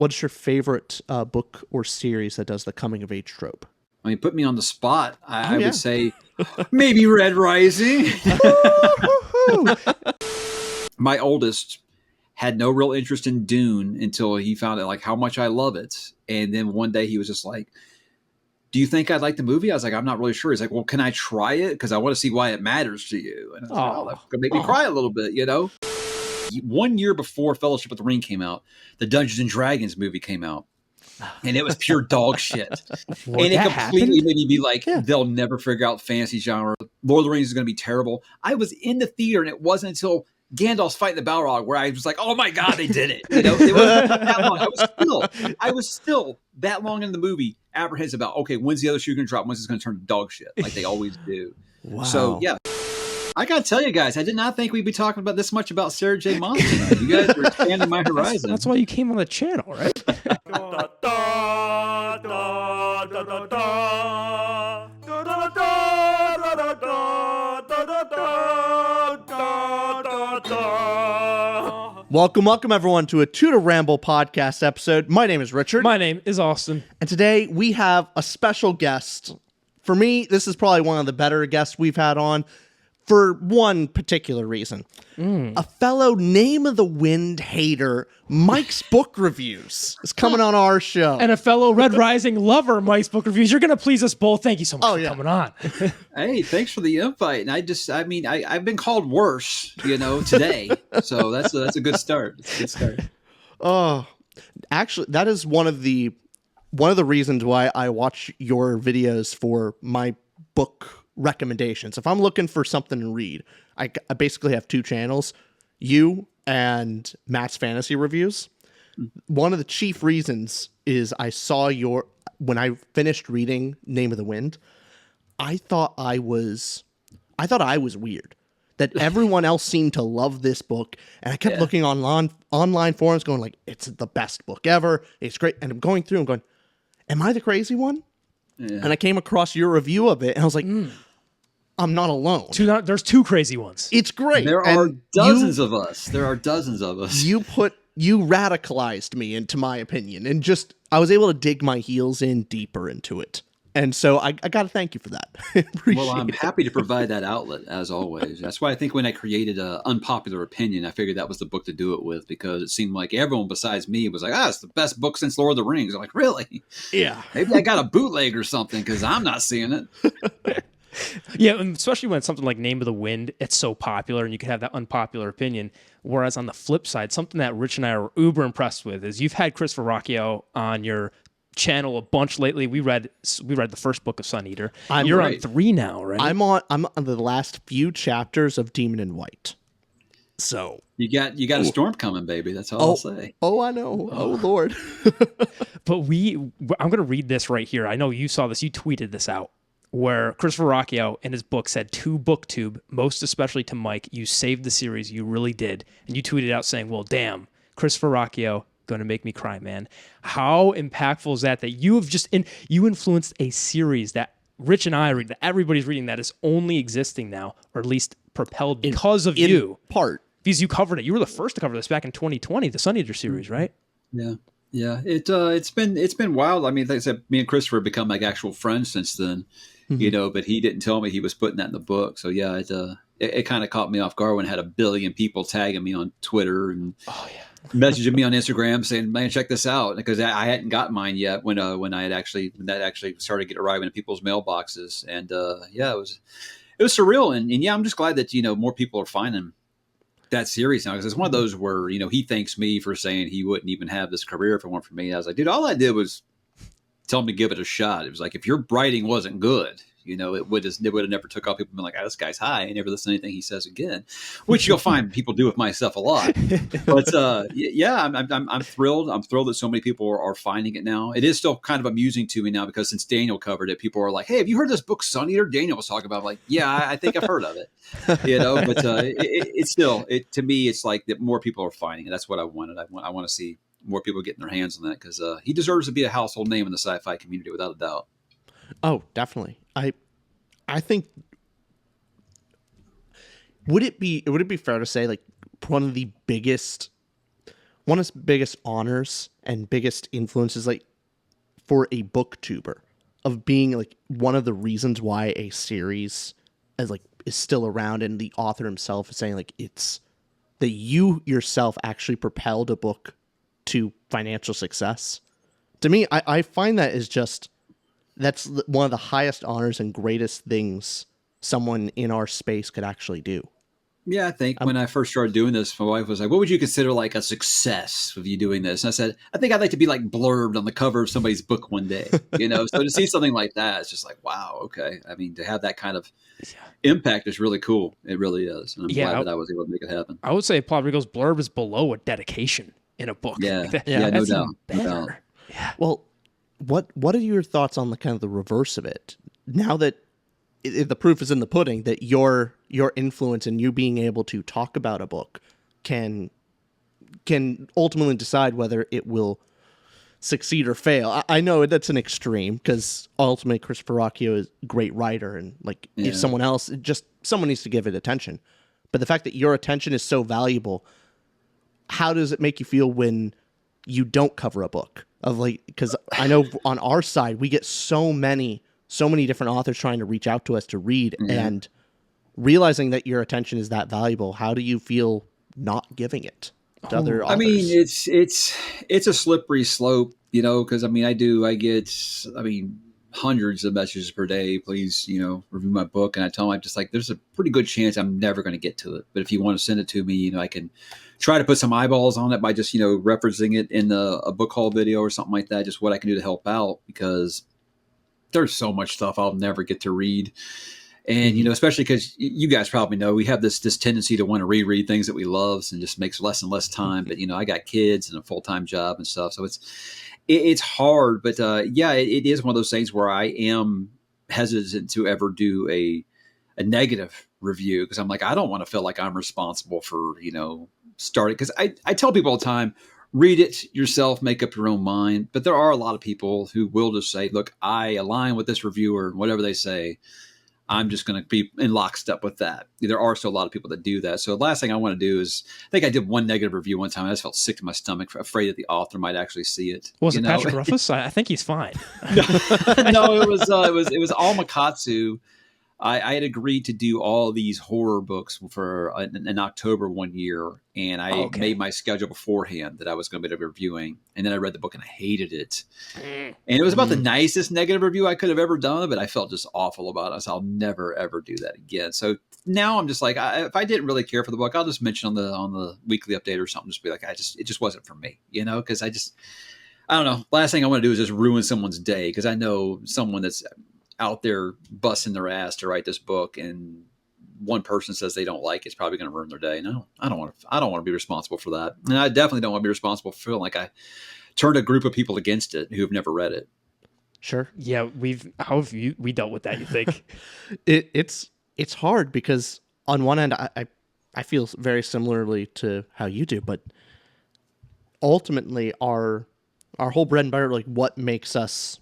What's your favorite book or series that does the coming of age trope? I mean, put me on the spot. I would say maybe Red Rising. My oldest had no real interest in Dune until he found out like how much I love it. And then one day he was just like, do you think I'd like the movie? I was like, I'm not really sure. He's like, well, can I try it? Because I want to see why it matters to you. And I was like, oh, that's going to make me cry a little bit, you know? 1 year before Fellowship of the Ring came out, the Dungeons and Dragons movie came out. And it was pure dog shit. And it completely made me be like, they'll never figure out fantasy genre. Lord of the Rings is going to be terrible. I was in the theater, and it wasn't until Gandalf's fighting the Balrog where I was like, oh my God, they did it. You know, it wasn't that long. I was still that long in the movie apprehensive about, okay, when's the other shoe going to drop? When's this going to turn to dog shit like they always do? Wow. So, yeah. I got to tell you guys, I did not think we'd be talking about this much about Sarah J. Maas tonight. You guys were expanding my horizon. That's why you came on the channel, right? Welcome everyone to a Tutor Ramble podcast episode. My name is Richard. My name is Austin. And today we have a special guest. For me, this is probably one of the better guests we've had on for one particular reason. A fellow Name of the Wind hater, Mike's Book Reviews, is coming on our show. And a fellow Red Rising lover, Mike's Book Reviews. You're going to please us both. Thank you so much for coming on. Hey, thanks for the invite. And I've been called worse, you know, today. So that's a good start. It's a good start. Oh, actually, that is one of the reasons why I watch your videos for my book recommendations. If I'm looking for something to read, I basically have two channels, you and Matt's Fantasy Reviews. One of the chief reasons is I saw when I finished reading Name of the Wind, I thought I was weird. That everyone else seemed to love this book, and I kept looking online forums going like, it's the best book ever, it's great, and I'm going through and going, am I the crazy one? Yeah. And I came across your review of it, and I was like, I'm not alone. There's two crazy ones. It's great. There are dozens of us. You radicalized me, into my opinion, and just I was able to dig my heels in deeper into it. And so I got to thank you for that. Well, I'm happy to provide that outlet, as always. That's why I think when I created an unpopular opinion, I figured that was the book to do it with, because it seemed like everyone besides me was like, it's the best book since Lord of the Rings. I'm like, really? Yeah. Maybe I got a bootleg or something, because I'm not seeing it. Yeah, and especially when it's something like Name of the Wind, it's so popular, and you can have that unpopular opinion. Whereas on the flip side, something that Rich and I are uber impressed with is you've had Christopher Ruocchio on your channel a bunch lately. We read the first book of Sun Eater. You're on 3 now, right? I'm on the last few chapters of Demon in White. So you got a storm coming, baby. That's all I'll say. Oh, I know. Oh Lord. But I'm going to read this right here. I know you saw this. You tweeted this out, where Christopher Ruocchio in his book said to BookTube, most especially to Mike, you saved the series. You really did. And you tweeted out saying, well, damn, Christopher Ruocchio, going to make me cry, man. How impactful is that you have you influenced a series that Rich and I read, that everybody's reading, that is only existing now, or at least propelled because of you. Part. Because you covered it. You were the first to cover this back in 2020, the Sun Eater series, right? Yeah. Yeah. It's been wild. I mean, like I said, me and Christopher have become like actual friends since then, you know, but he didn't tell me he was putting that in the book. So yeah, it kind of caught me off guard when I had 1 billion people tagging me on Twitter and messaging me on Instagram saying, "Man, check this out," because I hadn't got mine yet when that actually started arriving in people's mailboxes, and it was surreal, and yeah, I'm just glad that more people are finding that series now, because it's one of those where he thanks me for saying he wouldn't even have this career if it weren't for me. I was like, dude, all I did was tell him to give it a shot. It was like, if your writing wasn't good, it would have never took off. People been like, this guy's high. I never listen to anything he says again, which you'll find people do with my stuff a lot. But I'm thrilled. I'm thrilled that so many people are finding it now. It is still kind of amusing to me now, because since Daniel covered it, people are like, hey, have you heard this book Sun Eater? Daniel was talking about. I'm like, yeah, I think I've heard of it. But it's still, to me, it's like that more people are finding it. That's what I wanted. I want to see more people getting their hands on that, because he deserves to be a household name in the sci-fi community without a doubt. Oh, definitely. I think would it be fair to say like one of the biggest one of his biggest honors and biggest influences, like for a booktuber, of being like one of the reasons why a series is still around, and the author himself is saying like it's that you yourself actually propelled a book to financial success. To me, I find that is just, that's one of the highest honors and greatest things someone in our space could actually do. Yeah, I think when I first started doing this, my wife was like, what would you consider like a success of you doing this? And I said, I think I'd like to be like blurbed on the cover of somebody's book one day, you know? So to see something like that, it's just like, wow, okay. I mean, to have that kind of impact is really cool. It really is. And I'm glad that I was able to make it happen. I would say Paul Rico's blurb is below a dedication in a book. Yeah, Like no doubt. No doubt. Yeah. Well, what are your thoughts on the kind of the reverse of it? Now that the proof is in the pudding, that your influence and you being able to talk about a book can ultimately decide whether it will succeed or fail. I know that's an extreme, because ultimately Christopher Ruocchio is a great writer, and like if someone needs to give it attention. But the fact that your attention is so valuable, how does it make you feel when you don't cover a book? Of like, because I know on our side we get so many different authors trying to reach out to us to read, and realizing that your attention is that valuable, how do you feel not giving it to other authors? I mean, it's a slippery slope, you know, because I get hundreds of messages per day. Please, you know, review my book. And I tell them, I'm just like, there's a pretty good chance I'm never going to get to it. But if you want to send it to me, you know, I can try to put some eyeballs on it by just, you know, referencing it in a book haul video or something like that. Just what I can do to help out, because there's so much stuff I'll never get to read. And, you know, especially because you guys probably know we have this tendency to want to reread things that we love, and just makes less and less time. But, you know, I got kids and a full-time job and stuff. So it's hard. But, it is one of those things where I am hesitant to ever do a negative review, because I'm like, I don't want to feel like I'm responsible for, you know, starting. Because I tell people all the time, read it yourself, make up your own mind. But there are a lot of people who will just say, look, I align with this reviewer, and whatever they say, I'm just going to be in lockstep with that. There are still a lot of people that do that. So the last thing I want to do is, I think I did one negative review one time. I just felt sick to my stomach, afraid that the author might actually see it. Was it Patrick Ruffus? I think he's fine. No, it was Al Makatsu. I had agreed to do all these horror books for in October one year, and I made my schedule beforehand that I was going to be reviewing, and then I read the book and I hated it. And it was about the nicest negative review I could have ever done, but I felt just awful about it. So I'll never ever do that again. So now I'm just like, if I didn't really care for the book, I'll just mention on the weekly update or something, just be like, it just wasn't for me, you know, because I don't know. Last thing I want to do is just ruin someone's day, because I know someone that's out there busting their ass to write this book, and one person says they don't like it, it's probably going to ruin their day. No, I don't want to be responsible for that. And I definitely don't want to be responsible for feeling like I turned a group of people against it who have never read it. Sure. Yeah. How have we dealt with that, you think? It's hard, because on one end, I feel very similarly to how you do, but ultimately our whole bread and butter, like what makes us,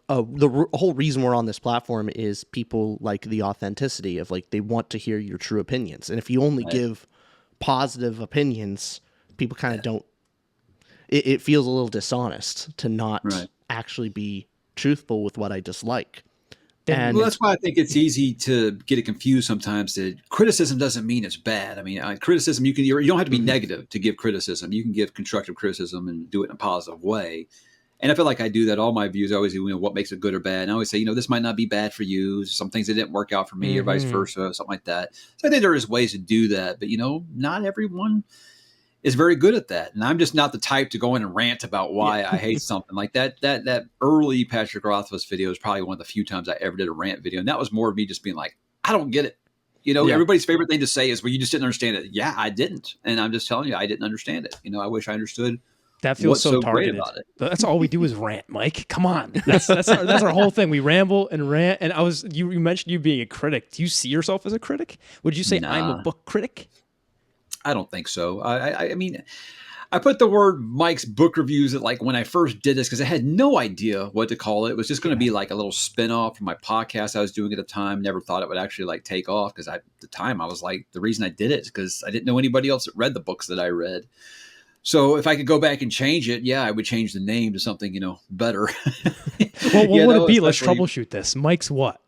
the whole reason we're on this platform is people like the authenticity of, like, they want to hear your true opinions. And if you only give positive opinions, people kind of don't, it feels a little dishonest to not actually be truthful with what I dislike. And that's why I think it's easy to get it confused sometimes, that criticism doesn't mean it's bad. I mean, criticism, you don't have to be negative to give criticism. You can give constructive criticism and do it in a positive way. And I feel like I do that. All my views, I always do, you know, what makes it good or bad. And I always say, you know, this might not be bad for you. Some things that didn't work out for me, or vice versa, something like that. So I think there is ways to do that. But, you know, not everyone is very good at that. And I'm just not the type to go in and rant about why I hate something like that. That early Patrick Rothfuss video is probably one of the few times I ever did a rant video. And that was more of me just being like, I don't get it. You know, everybody's favorite thing to say is, well, you just didn't understand it. Yeah, I didn't. And I'm just telling you, I didn't understand it. You know, I wish I understood. That feels so targeted. About it. That's all we do is rant, Mike. Come on, that's our whole thing. We ramble and rant. And you mentioned you being a critic. Do you see yourself as a critic? Would you say I'm a book critic? I don't think so. I mean, I put the word Mike's book reviews at, like, when I first did this, because I had no idea what to call it. It was just going to be like a little spinoff from my podcast I was doing at the time. Never thought it would actually like take off, because at the time I was like, the reason I did it is because I didn't know anybody else that read the books that I read. So if I could go back and change it, yeah, I would change the name to something, better. Well, what would it be? Let's especially- troubleshoot this. Mike's what?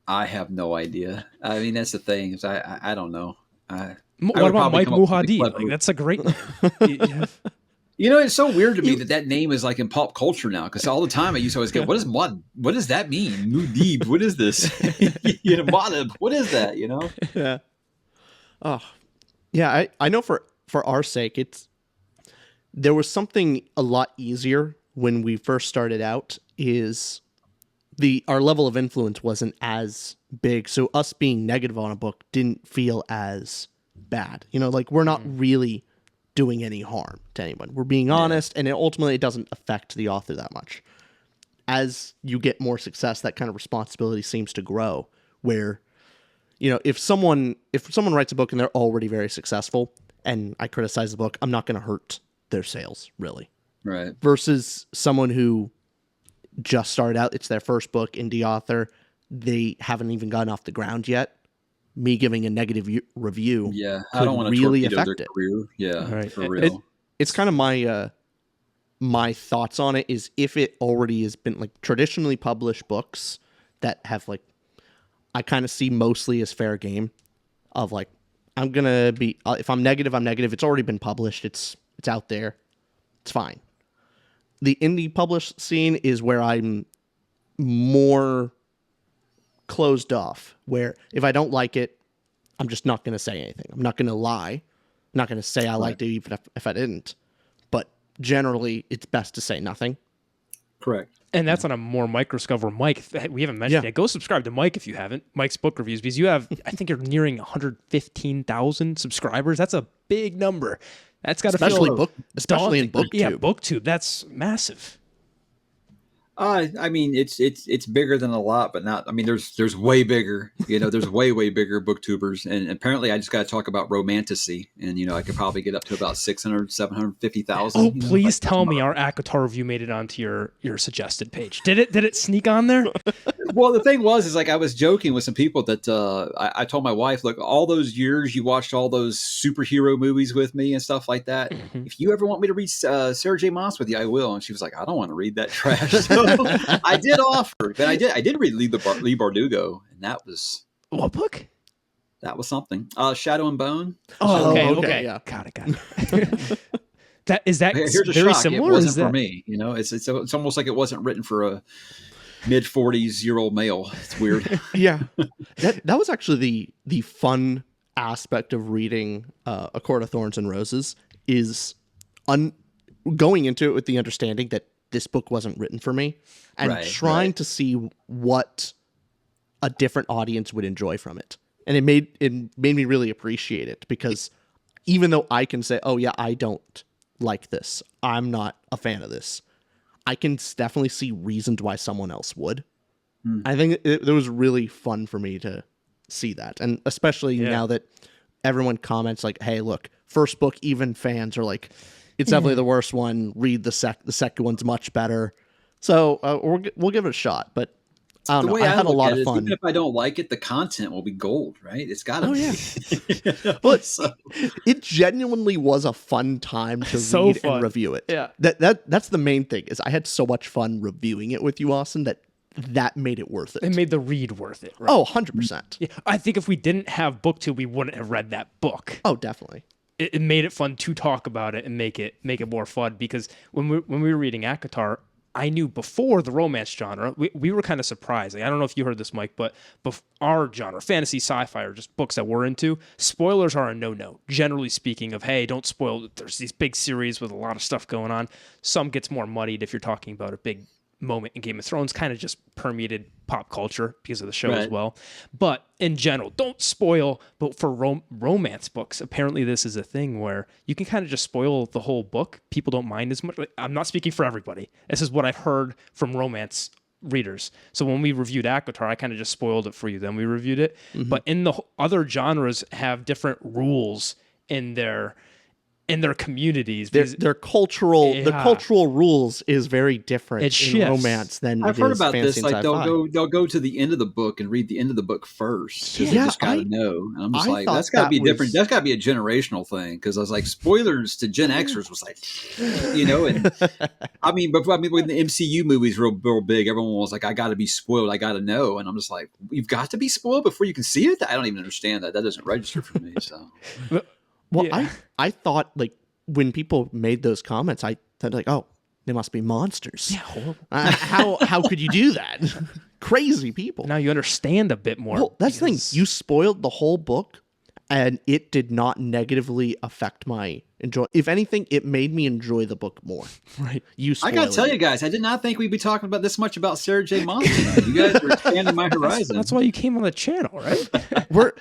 I have no idea. I mean, that's the thing. Is I don't know. I What would about probably Mike come up with something Muhadi? clever. Like, that's a great name. It's so weird to me that name is like in pop culture now, because all the time I used to always go, what does that mean? Mudeeb, what is this? Madib, what is that? Yeah. Oh, yeah. I know for our sake, there was something a lot easier when we first started out. Is our level of influence wasn't as big, so us being negative on a book didn't feel as bad. Like we're not really doing any harm to anyone. We're being honest, and ultimately it doesn't affect the author that much. As you get more success, that kind of responsibility seems to grow, where if someone writes a book and they're already very successful and I criticize the book, I'm not going to hurt their sales, really. Right. Versus someone who just started out, it's their first book, indie author, they haven't even gotten off the ground yet. Me giving a negative review, I don't want to really torpedo affect their it. career. Yeah, Right. for real. It's kind of my thoughts on it is if it already has been like traditionally published books that have like, I kind of see mostly as fair game of like, I'm going to be, if I'm negative, I'm negative. It's already been published. It's out there. It's fine. The indie published scene is where I'm more closed off, where if I don't like it, I'm just not going to say anything. I'm not going to lie. I'm not going to say I liked it even if I didn't. But generally, it's best to say nothing. Correct. And that's on a more microscope where Mike, we haven't mentioned yet. Go subscribe to Mike if you haven't. Mike's book reviews, because you have, I think you're nearing 115,000 subscribers. That's a big number. That's got to feel especially in BookTube. Yeah, BookTube. That's massive. I mean, it's bigger than a lot, but not. I mean, there's way bigger. There's way bigger booktubers, and apparently, I just got to talk about Romantasy, and I could probably get up to about 600, 750,000. Oh, please tell me our ACOTAR review made it onto your suggested page. Did it sneak on there? Well, the thing is like I was joking with some people that I told my wife, look, all those years you watched all those superhero movies with me and stuff like that. Mm-hmm. If you ever want me to read Sarah J. Maas with you, I will. And she was like, I don't want to read that trash. So I did offer, but I did read Lee Bardugo, and that was what book? That was something. Shadow and Bone. Oh, okay. Yeah. Got it. That is that Here's a very shock. similar. It wasn't for me. It's almost like it wasn't written for a mid-40s-year-old male. It's weird. Yeah, that was actually the fun aspect of reading A Court of Thorns and Roses is going into it with the understanding that this book wasn't written for me, and trying to see what a different audience would enjoy from it. And it made me really appreciate it, because even though I can say, oh yeah, I don't like this, I'm not a fan of this, I can definitely see reasons why someone else would. I think it was really fun for me to see that. And especially now that everyone comments like, hey, look, first book, even fans are like, it's definitely the worst one. Read the second one's much better. So we'll give it a shot. But I don't know. I had a lot of fun. Even if I don't like it, the content will be gold, right? It's got to be. Yeah. Well, it genuinely was a fun time to read and review it. Yeah. That's the main thing, is I had so much fun reviewing it with you, Austin, that made it worth it. It made the read worth it. Right? Oh, 100%. Yeah, I think if we didn't have BookTube, we wouldn't have read that book. Oh, definitely. It made it fun to talk about it and make it more fun, because when we were reading ACOTAR, I knew before the romance genre, we were kind of surprised. Like, I don't know if you heard this, Mike, but our genre, fantasy, sci-fi, or just books that we're into, spoilers are a no-no. Generally speaking, of, hey, don't spoil. There's these big series with a lot of stuff going on. Some gets more muddied if you're talking about a big moment in Game of Thrones, kind of just permeated pop culture because of the show as well. But in general, don't spoil. But for romance books, apparently this is a thing where you can kind of just spoil the whole book. People don't mind as much. I'm not speaking for everybody. This is what I've heard from romance readers. So when we reviewed ACOTAR, I kind of just spoiled it for you. Then we reviewed it. Mm-hmm. But in the other genres have different rules in their in their communities. Their cultural rules is very different It in shifts. romance than I've it heard is about fantasy this. and Like sci-fi. they'll go to the end of the book and read the end of the book first because they Yeah, just gotta know. And I'm just I like, thought that's got to that be different. was- That's got to be a generational thing because I was like, spoilers to Gen Xers was like, you know, and I mean, but when the MCU movies real big, everyone was like, I got to be spoiled. I got to know. And I'm just like, you've got to be spoiled before you can see it. I don't even understand that. That doesn't register for me. So, Well, Yeah. I thought like when people made those comments, I thought like, oh, they must be monsters. Yeah, horrible. How could you do that? Crazy people. Now you understand a bit more. Well, that's the thing. because- You spoiled the whole book, and it did not negatively affect my enjoy. If anything, it made me enjoy the book more. right. You, I got to tell spoiling you guys, I did not think we'd be talking about this much about Sarah J. Maas tonight. You guys were expanding my horizon. That's why you came on the channel, right? we're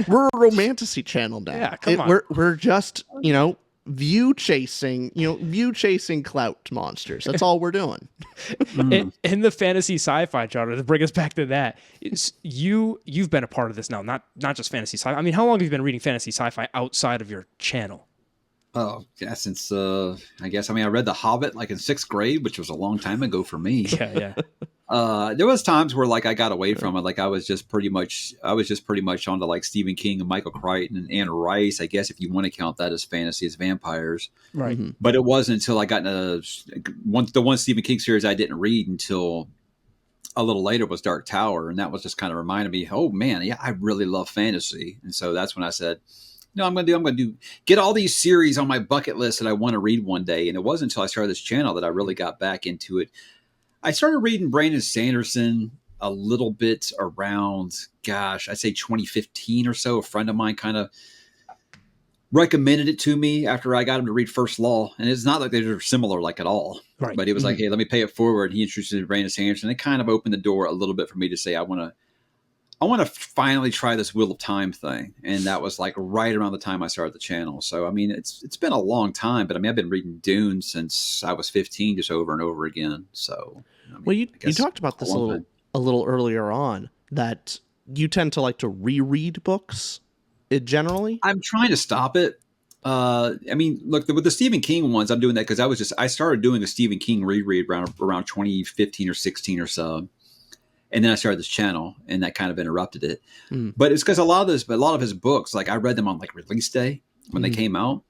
a romantasy channel now. Yeah, come on. We're just view chasing clout monsters. That's all we're doing. in the fantasy sci-fi genre, to bring us back to that, you've been a part of this now, not just fantasy sci-fi. I mean, how long have you been reading fantasy sci-fi outside of your channel? Oh, yeah, since I guess I read The Hobbit like in 6th grade, which was a long time ago for me. Yeah. There was times where like I got away from it, like I was just pretty much onto like Stephen King and Michael Crichton and Anne Rice, I guess if you want to count that as fantasy, as vampires. Right. Mm-hmm. But it wasn't until I got into the one Stephen King series I didn't read until a little later was Dark Tower, and that was just kind of reminding me, oh man, yeah, I really love fantasy, and so that's when I said, no, I'm going to get all these series on my bucket list that I want to read one day. And it wasn't until I started this channel that I really got back into it. I started reading Brandon Sanderson a little bit around, I'd say 2015 or so. A friend of mine kind of recommended it to me after I got him to read First Law. And it's not like they're similar like at all. Right. But he was like, hey, let me pay it forward. He introduced me to Brandon Sanderson. It kind of opened the door a little bit for me to say, I want to finally try this Wheel of Time thing. And that was like right around the time I started the channel. So, it's been a long time, but I've been reading Dune since I was 15, just over and over again. So, Well, you talked about this a little earlier on, that you tend to like to reread books generally. I'm trying to stop it. Look, with the Stephen King ones, I'm doing that because I started doing a Stephen King reread around 2015 or 16 or so. And then I started this channel, and that kind of interrupted it. But it's because a lot of his books, like I read them on like release day when they came out.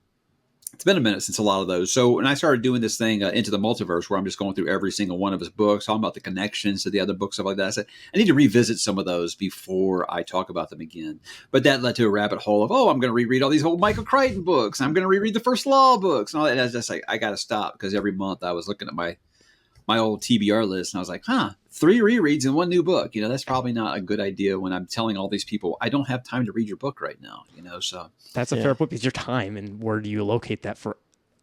It's been a minute since a lot of those. So when I started doing this thing Into the Multiverse, where I'm just going through every single one of his books, talking about the connections to the other books, stuff like that, I said, I need to revisit some of those before I talk about them again. But that led to a rabbit hole of, I'm going to reread all these old Michael Crichton books. I'm going to reread the First Law books and all that. And I was just like, I got to stop, because every month I was looking at my old TBR list, and I was like, 3 rereads and 1 new book. That's probably not a good idea when I'm telling all these people, I don't have time to read your book right now, so. That's a fair point, because your time, and where do you locate that for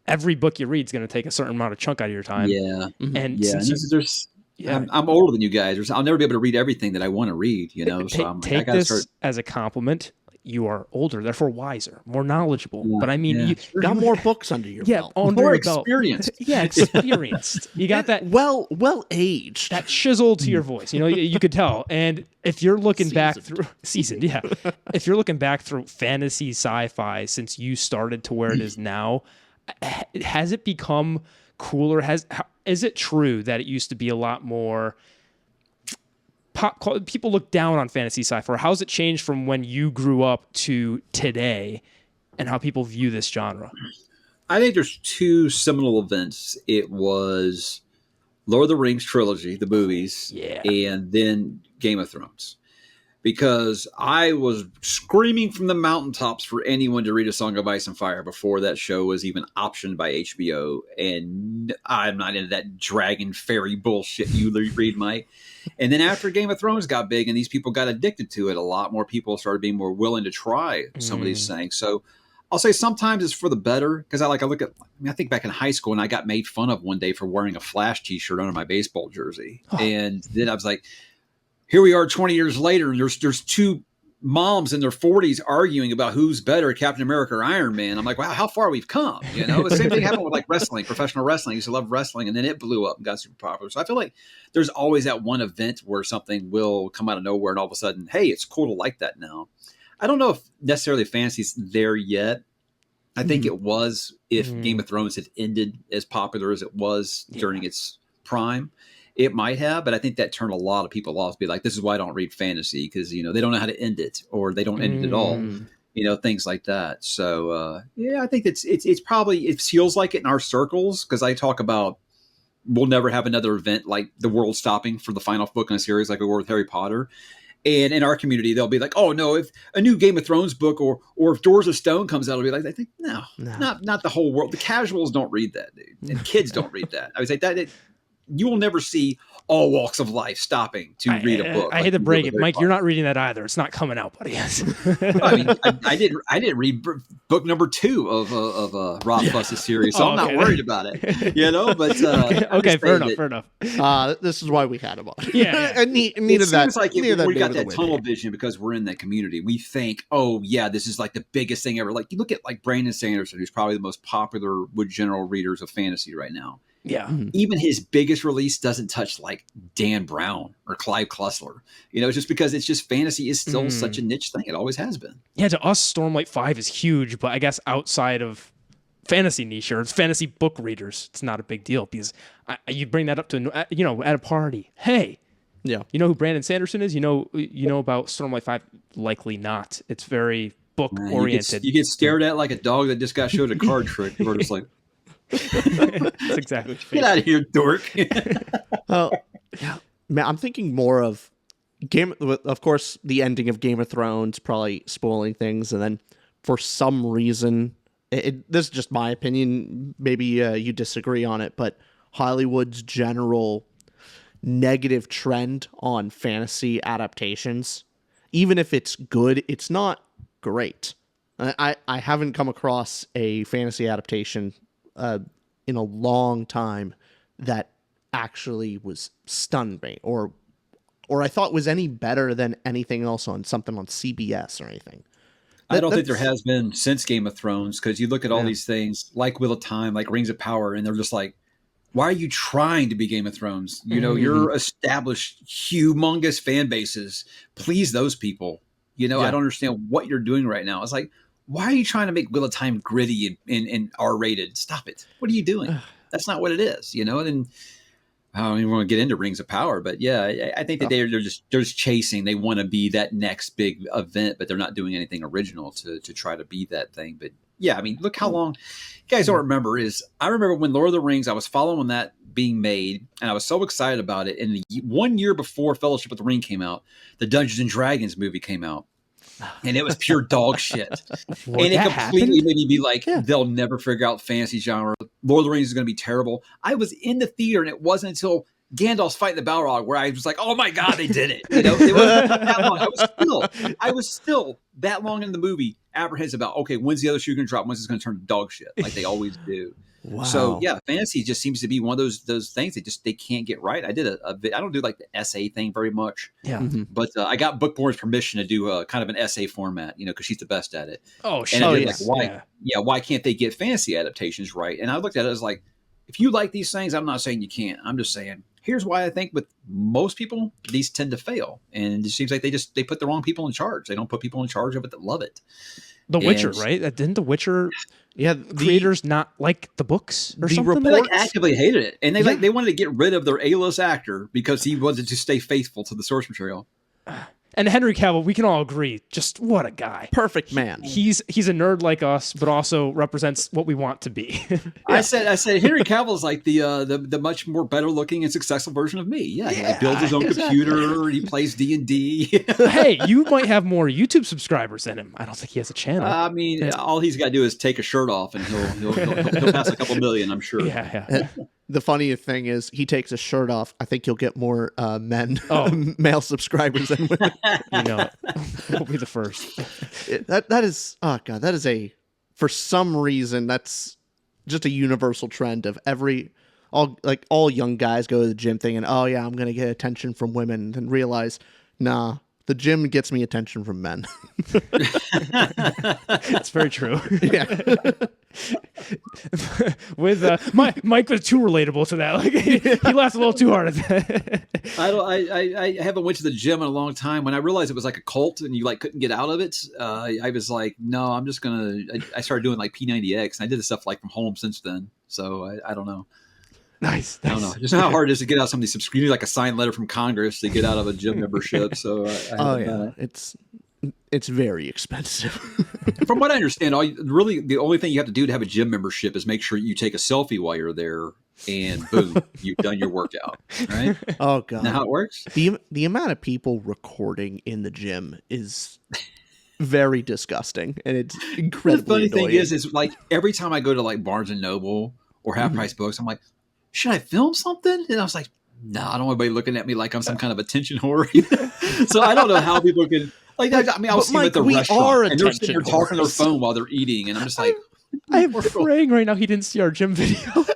every book you read is going to take a certain amount of chunk out of your time. Yeah. And yeah, I'm older than you guys. I'll never be able to read everything that I want to read, so I'm like, I got to start. As a compliment. You are older, therefore wiser, more knowledgeable. Yeah, but you got more books under your belt. More experienced. Yeah, experienced. You got that well aged. That chisel to your voice. You could tell. And if you're looking back through seasoned, yeah. If you're looking back through fantasy sci-fi since you started to where it is now, has it become cooler? Is it true that it used to be a lot more people look down on fantasy sci-fi? How's it changed from when you grew up to today, and how people view this genre? I think there's 2 seminal events. It was Lord of the Rings trilogy, the movies, and then Game of Thrones. Because I was screaming from the mountaintops for anyone to read A Song of Ice and Fire before that show was even optioned by HBO. And I'm not into that dragon fairy bullshit you read, Mike. And then after Game of Thrones got big and these people got addicted to it, a lot more people started being more willing to try some of these things. So I'll say sometimes it's for the better, because I think back in high school, and I got made fun of one day for wearing a Flash t-shirt under my baseball jersey. Oh. And then I was like, here we are 20 years later, and there's 2 moms in their 40s arguing about who's better, Captain America or Iron Man. I'm like, wow, how far we've come. The same thing happened with like wrestling, professional wrestling. I used to love wrestling, and then it blew up and got super popular. So I feel like there's always that one event where something will come out of nowhere, and all of a sudden, hey, it's cool to like that now. I don't know if necessarily fantasy's there yet. I think it was if Game of Thrones had ended as popular as it was during its prime. It might have, but I think that turned a lot of people off. Be like, this is why I don't read fantasy, because they don't know how to end it, or they don't end it at all. Things like that. So I think it's probably, it feels like it in our circles, because I talk about we'll never have another event like the world stopping for the final book in a series like we were with Harry Potter. And in our community, they'll be like, "Oh no! If a new Game of Thrones book or if Doors of Stone comes out, it'll be like." I think no. Not the whole world. The casuals don't read that, dude, and kids don't read that. I would say that you will never see all walks of life stopping to read a book. I hate to break it, Mike. You're not reading that either. It's not coming out, buddy. I mean, I didn't read book number 2 of Rob Fuss's series, so I'm not worried about it. But okay, fair enough. This is why we had him on. Yeah. I needed it that. Seems like we got that tunnel here. vision because we're in that community. We think, oh yeah, this is like the biggest thing ever. Like you look at like Brandon Sanderson, who's probably the most popular with general readers of fantasy right now. Yeah. Even his biggest release doesn't touch like Dan Brown or Clive Cussler. Just because it's just fantasy is still such a niche thing. It always has been. Yeah, to us, Stormlight 5 is huge, but I guess outside of fantasy niche or fantasy book readers, it's not a big deal because you bring that up to at a party. Hey, yeah, you know who Brandon Sanderson is? You know about Stormlight 5? Likely not. It's very book oriented. You get stared at like a dog that just got showed a card trick. We're just like. That's exactly what Get out of here, dork. Yeah, man, I'm thinking more of of course, the ending of Game of Thrones probably spoiling things, and then for some reason, this is just my opinion. Maybe you disagree on it, but Hollywood's general negative trend on fantasy adaptations, even if it's good, it's not great. I haven't come across a fantasy adaptation in a long time that actually was stunned me or I thought was any better than anything else on something on CBS or anything. I don't think there has been since Game of Thrones, because you look at all these things like Wheel of Time, like Rings of Power, and they're just like, why are you trying to be Game of Thrones? You're established humongous fan bases. Please those people. I don't understand what you're doing right now. It's like, why are you trying to make Wheel of Time gritty and R-rated? Stop it. What are you doing? That's not what it is, And I don't even want to get into Rings of Power, but yeah, I think that they're just chasing. They want to be that next big event, but they're not doing anything original to try to be that thing. But yeah, I mean, look how long. You guys don't remember I remember when Lord of the Rings, I was following that being made, and I was so excited about it. And 1 year before Fellowship of the Ring came out, the Dungeons and Dragons movie came out. And it was pure dog shit. And it completely made me be like, they'll never figure out fantasy genre. Lord of the Rings is going to be terrible. I was in the theater, and it wasn't until Gandalf's fighting the Balrog where I was like, oh my God, they did it. It wasn't that long. I was still that long in the movie apprehensive about, okay, when's the other shoe going to drop? When's this going to turn to dog shit like they always do? Wow. So yeah, fantasy just seems to be one of those things they can't get right. I did I don't do like the essay thing very much. Yeah. But I got Bookborn's permission to do a kind of an essay format, because she's the best at it. Oh, shit. Why can't they get fantasy adaptations right? And I looked at it as like, if you like these things, I'm not saying you can't. I'm just saying, here's why I think with most people, these tend to fail. And it seems like they put the wrong people in charge. They don't put people in charge of it that love it. The Witcher, right? Didn't The Witcher creators not like the books or something? They actively hated it. And they wanted to get rid of their A-list actor because he wanted to stay faithful to the source material. And Henry Cavill, we can all agree, just what a guy. Perfect man. He's a nerd like us, but also represents what we want to be. I said Henry Cavill is like the much more better looking and successful version of me. Yeah, he builds his own computer. He plays D&D. Hey, you might have more YouTube subscribers than him. I don't think he has a channel. I mean, all he's got to do is take a shirt off, and he'll pass a couple million, I'm sure. Yeah. The funniest thing is he takes his shirt off. I think you'll get more male subscribers than women. We'll be the first. That is, oh God, that is for some reason, that's just a universal trend of all young guys go to the gym thinking, oh yeah, I'm going to get attention from women, and realize, nah, The gym gets me attention from men. That's very true. Yeah. With Mike was too relatable to that. Like he laughed a little too hard at that. I haven't went to the gym in a long time. When I realized it was like a cult and you like couldn't get out of it, I was like, no, I'm just gonna. I started doing like P90X, and I did the stuff like from home since then. So I don't know. Nice. I don't know. Just how hard it is to get out of some of these subscriptions, like a signed letter from Congress to get out of a gym membership. So it's very expensive. From what I understand, the only thing you have to do to have a gym membership is make sure you take a selfie while you're there, and boom, you've done your workout. Right? Oh god. Now how it works? The amount of people recording in the gym is very disgusting, and it's incredibly The funny annoying. thing is like every time I go to like Barnes and Noble or Half Price Books, I'm like, should I film something? And I was like, no, I don't want anybody looking at me like I'm some kind of attention whore. So I don't know how people can like that. I mean, I was seeing at the restaurant and they're sitting there talking on their phone while they're eating, and I'm just like, I am praying right now he didn't see our gym video.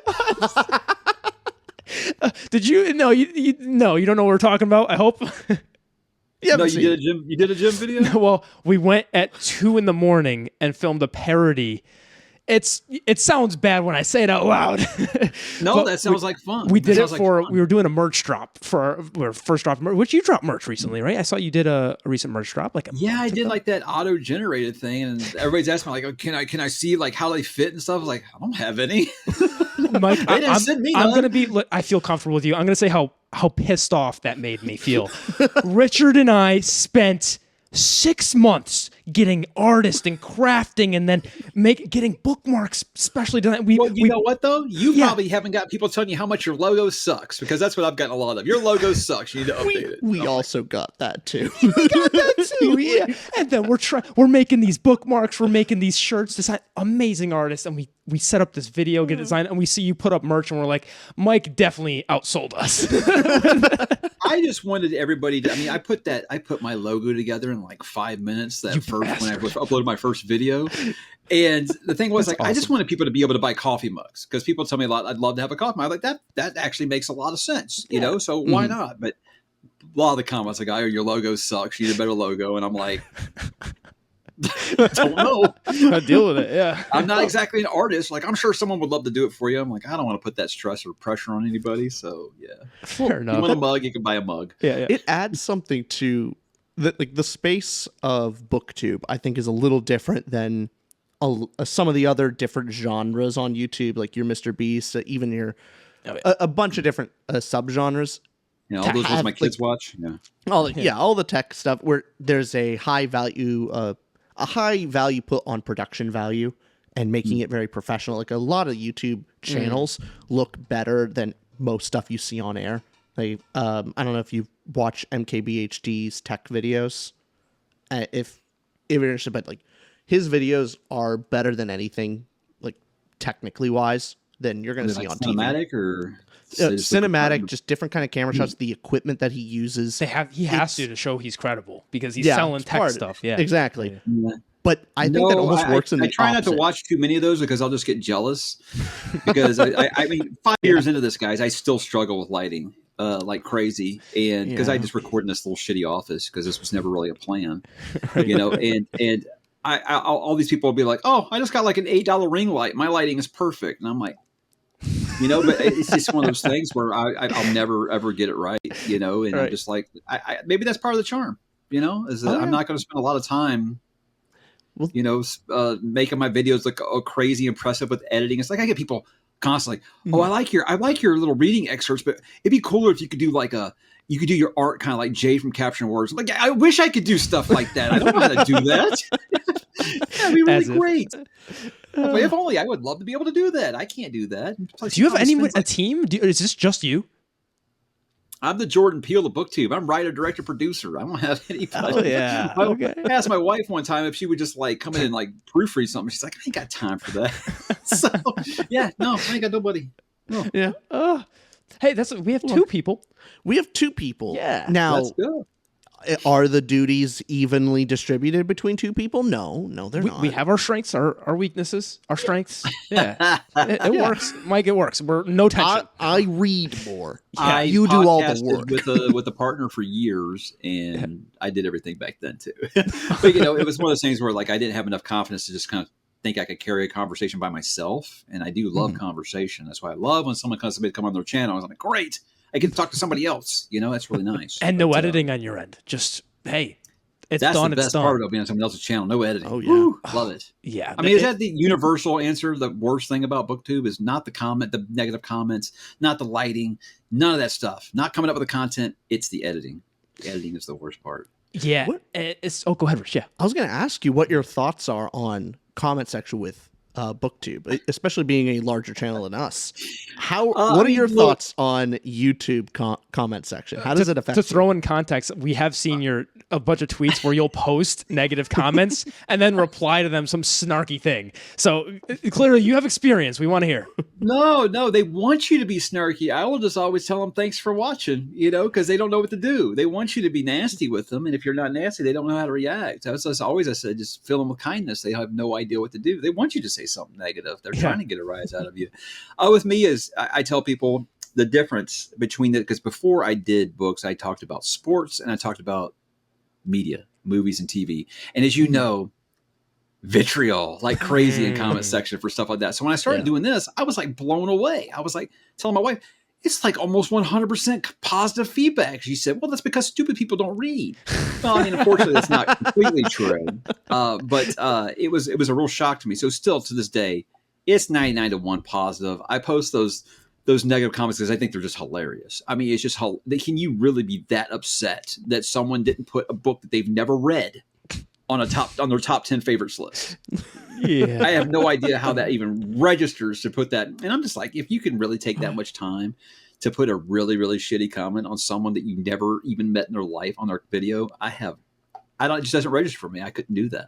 Did you? No, you don't know what we're talking about. I hope. no, you did a gym. You did a gym video. Well, we went at 2 a.m. and filmed a parody. It sounds bad when I say it out loud. No, that sounds like fun. We did it for we were doing a merch drop for our first drop, which you dropped merch recently, right? I saw you did a recent merch drop. I did like that auto generated thing, and everybody's asking me like, oh, can I see like how they fit and stuff? I was like, I don't have any. Mike, I'm gonna be. I feel comfortable with you. I'm gonna say how pissed off that made me feel. Richard and I spent 6 months getting artists and crafting, and then getting bookmarks specially done. You know what though? You probably haven't got people telling you how much your logo sucks, because that's what I've gotten a lot of. Your logo sucks. You need to update it. We also got that too. We got that too. Yeah. And then we're making these bookmarks, we're making these shirts, design amazing artists, and we set up this video, get it designed, and we see you put up merch, and we're like, Mike definitely outsold us. I just wanted everybody to. I mean, I put my logo together in like 5 minutes. When I uploaded my first video, and the thing was like, awesome. I just wanted people to be able to buy coffee mugs, because people tell me a lot. I'd love to have a coffee mug. I'm like that actually makes a lot of sense, you know. So why not? But a lot of the comments like, "Oh, your logo sucks. You need a better logo," and I'm like, don't know. I deal with it. Yeah, I'm not exactly an artist. Like, I'm sure someone would love to do it for you. I'm like, I don't want to put that stress or pressure on anybody. So yeah, fair enough. You want a mug, you can buy a mug. Yeah. It adds something to the space of BookTube. I think is a little different than some of the other different genres on YouTube, like your Mr. Beast, even your a bunch of different subgenres. Yeah, all those my kids watch. Yeah, all the tech stuff where there's a high value put on production value and making it very professional. Like a lot of YouTube channels look better than most stuff you see on air. Like I don't know if you watch MKBHD's tech videos, if you're interested, but like his videos are better than anything, like technically wise, than you're going to see on cinematic TV. Or cinematic, just different kind of camera shots. The equipment that he uses, he has to show he's credible, because he's selling tech stuff. Yeah, exactly. Yeah. But I think that almost works in the opposite. I try not to watch too many of those, because I'll just get jealous. Because I mean, 5 years into this, guys, I still struggle with lighting like crazy, and because I just record in this little shitty office, because this was never really a plan, you know. And all these people will be like, "Oh, I just got like an $8 ring light. My lighting is perfect," and I'm like, you know, but it's just one of those things where I'll never ever get it right, you know. And I'm just like, maybe that's part of the charm, you know, is that I'm not going to spend a lot of time, you know, making my videos look crazy impressive with editing. It's like I get people constantly, "Oh, I like your little reading excerpts, but it'd be cooler if you could do you could do your art kind of like Jay from Caption Words." Like, I wish I could do stuff like that. I don't know how to do that. That'd be really great. But if only, I would love to be able to do that. I can't do that. Do you have a team? Is this just you? I'm the Jordan Peele of BookTube. I'm writer, director, producer. I don't have anybody. Oh, yeah. Okay. I asked my wife one time if she would just like come in and like proofread something. She's like, I ain't got time for that. So yeah, no, I ain't got nobody. No. Yeah. Hey, we have 2 people. We have 2 people. Yeah. Now, Are the duties evenly distributed between two people? No, they're not. We have our strengths, our weaknesses, our strengths. Yeah, it works, Mike. It works. We're no tension. I read more. I You do all the podcasted work. with a partner for years, and I did everything back then too. But you know, it was one of those things where like I didn't have enough confidence to just kind of think I could carry a conversation by myself. And I do love conversation. That's why I love when someone comes to come on their channel. I was like, great, I get to talk to somebody else. You know, that's really nice. And no editing on your end. Just hey, it's that's done. the best it's done. part about being on someone else's channel. No editing. Oh yeah, Woo, love it. Yeah, I mean, is that the universal answer? The worst thing about BookTube is not the negative comments, not the lighting, none of that stuff. Not coming up with the content. It's the editing. The editing is the worst part. Yeah. It's go ahead, Rich. Yeah. I was going to ask you what your thoughts are on comment section with BookTube, especially being a larger channel than us. What are your thoughts on YouTube comment section? How does it affect to throw in context, we have seen a bunch of tweets where you'll post negative comments and then reply to them some snarky thing. So clearly you have experience. We want to hear. No, they want you to be snarky. I will just always tell them thanks for watching, you know, because they don't know what to do. They want you to be nasty with them. And if you're not nasty, they don't know how to react. That's always I said, just fill them with kindness. They have no idea what to do. They want you to say something negative. They're trying to get a rise out of you. With me is I tell people the difference between because before I did books, I talked about sports and I talked about media, movies and TV. And as you know, vitriol like crazy in comment section for stuff like that. So when I started doing this, I was like blown away. I was like telling my wife, it's like almost 100% positive feedback. She said, well, that's because stupid people don't read. Well, I mean, unfortunately, that's not completely true. But it was a real shock to me. So still to this day, it's 99-1 positive. I post those negative comments because I think they're just hilarious. I mean, it's just can you really be that upset that someone didn't put a book that they've never read on their top 10 favorites list? Yeah. I have no idea how that even registers to put that. And I'm just like, if you can really take that much time to put a really, really shitty comment on someone that you never even met in their life on their video, it just doesn't register for me. I couldn't do that.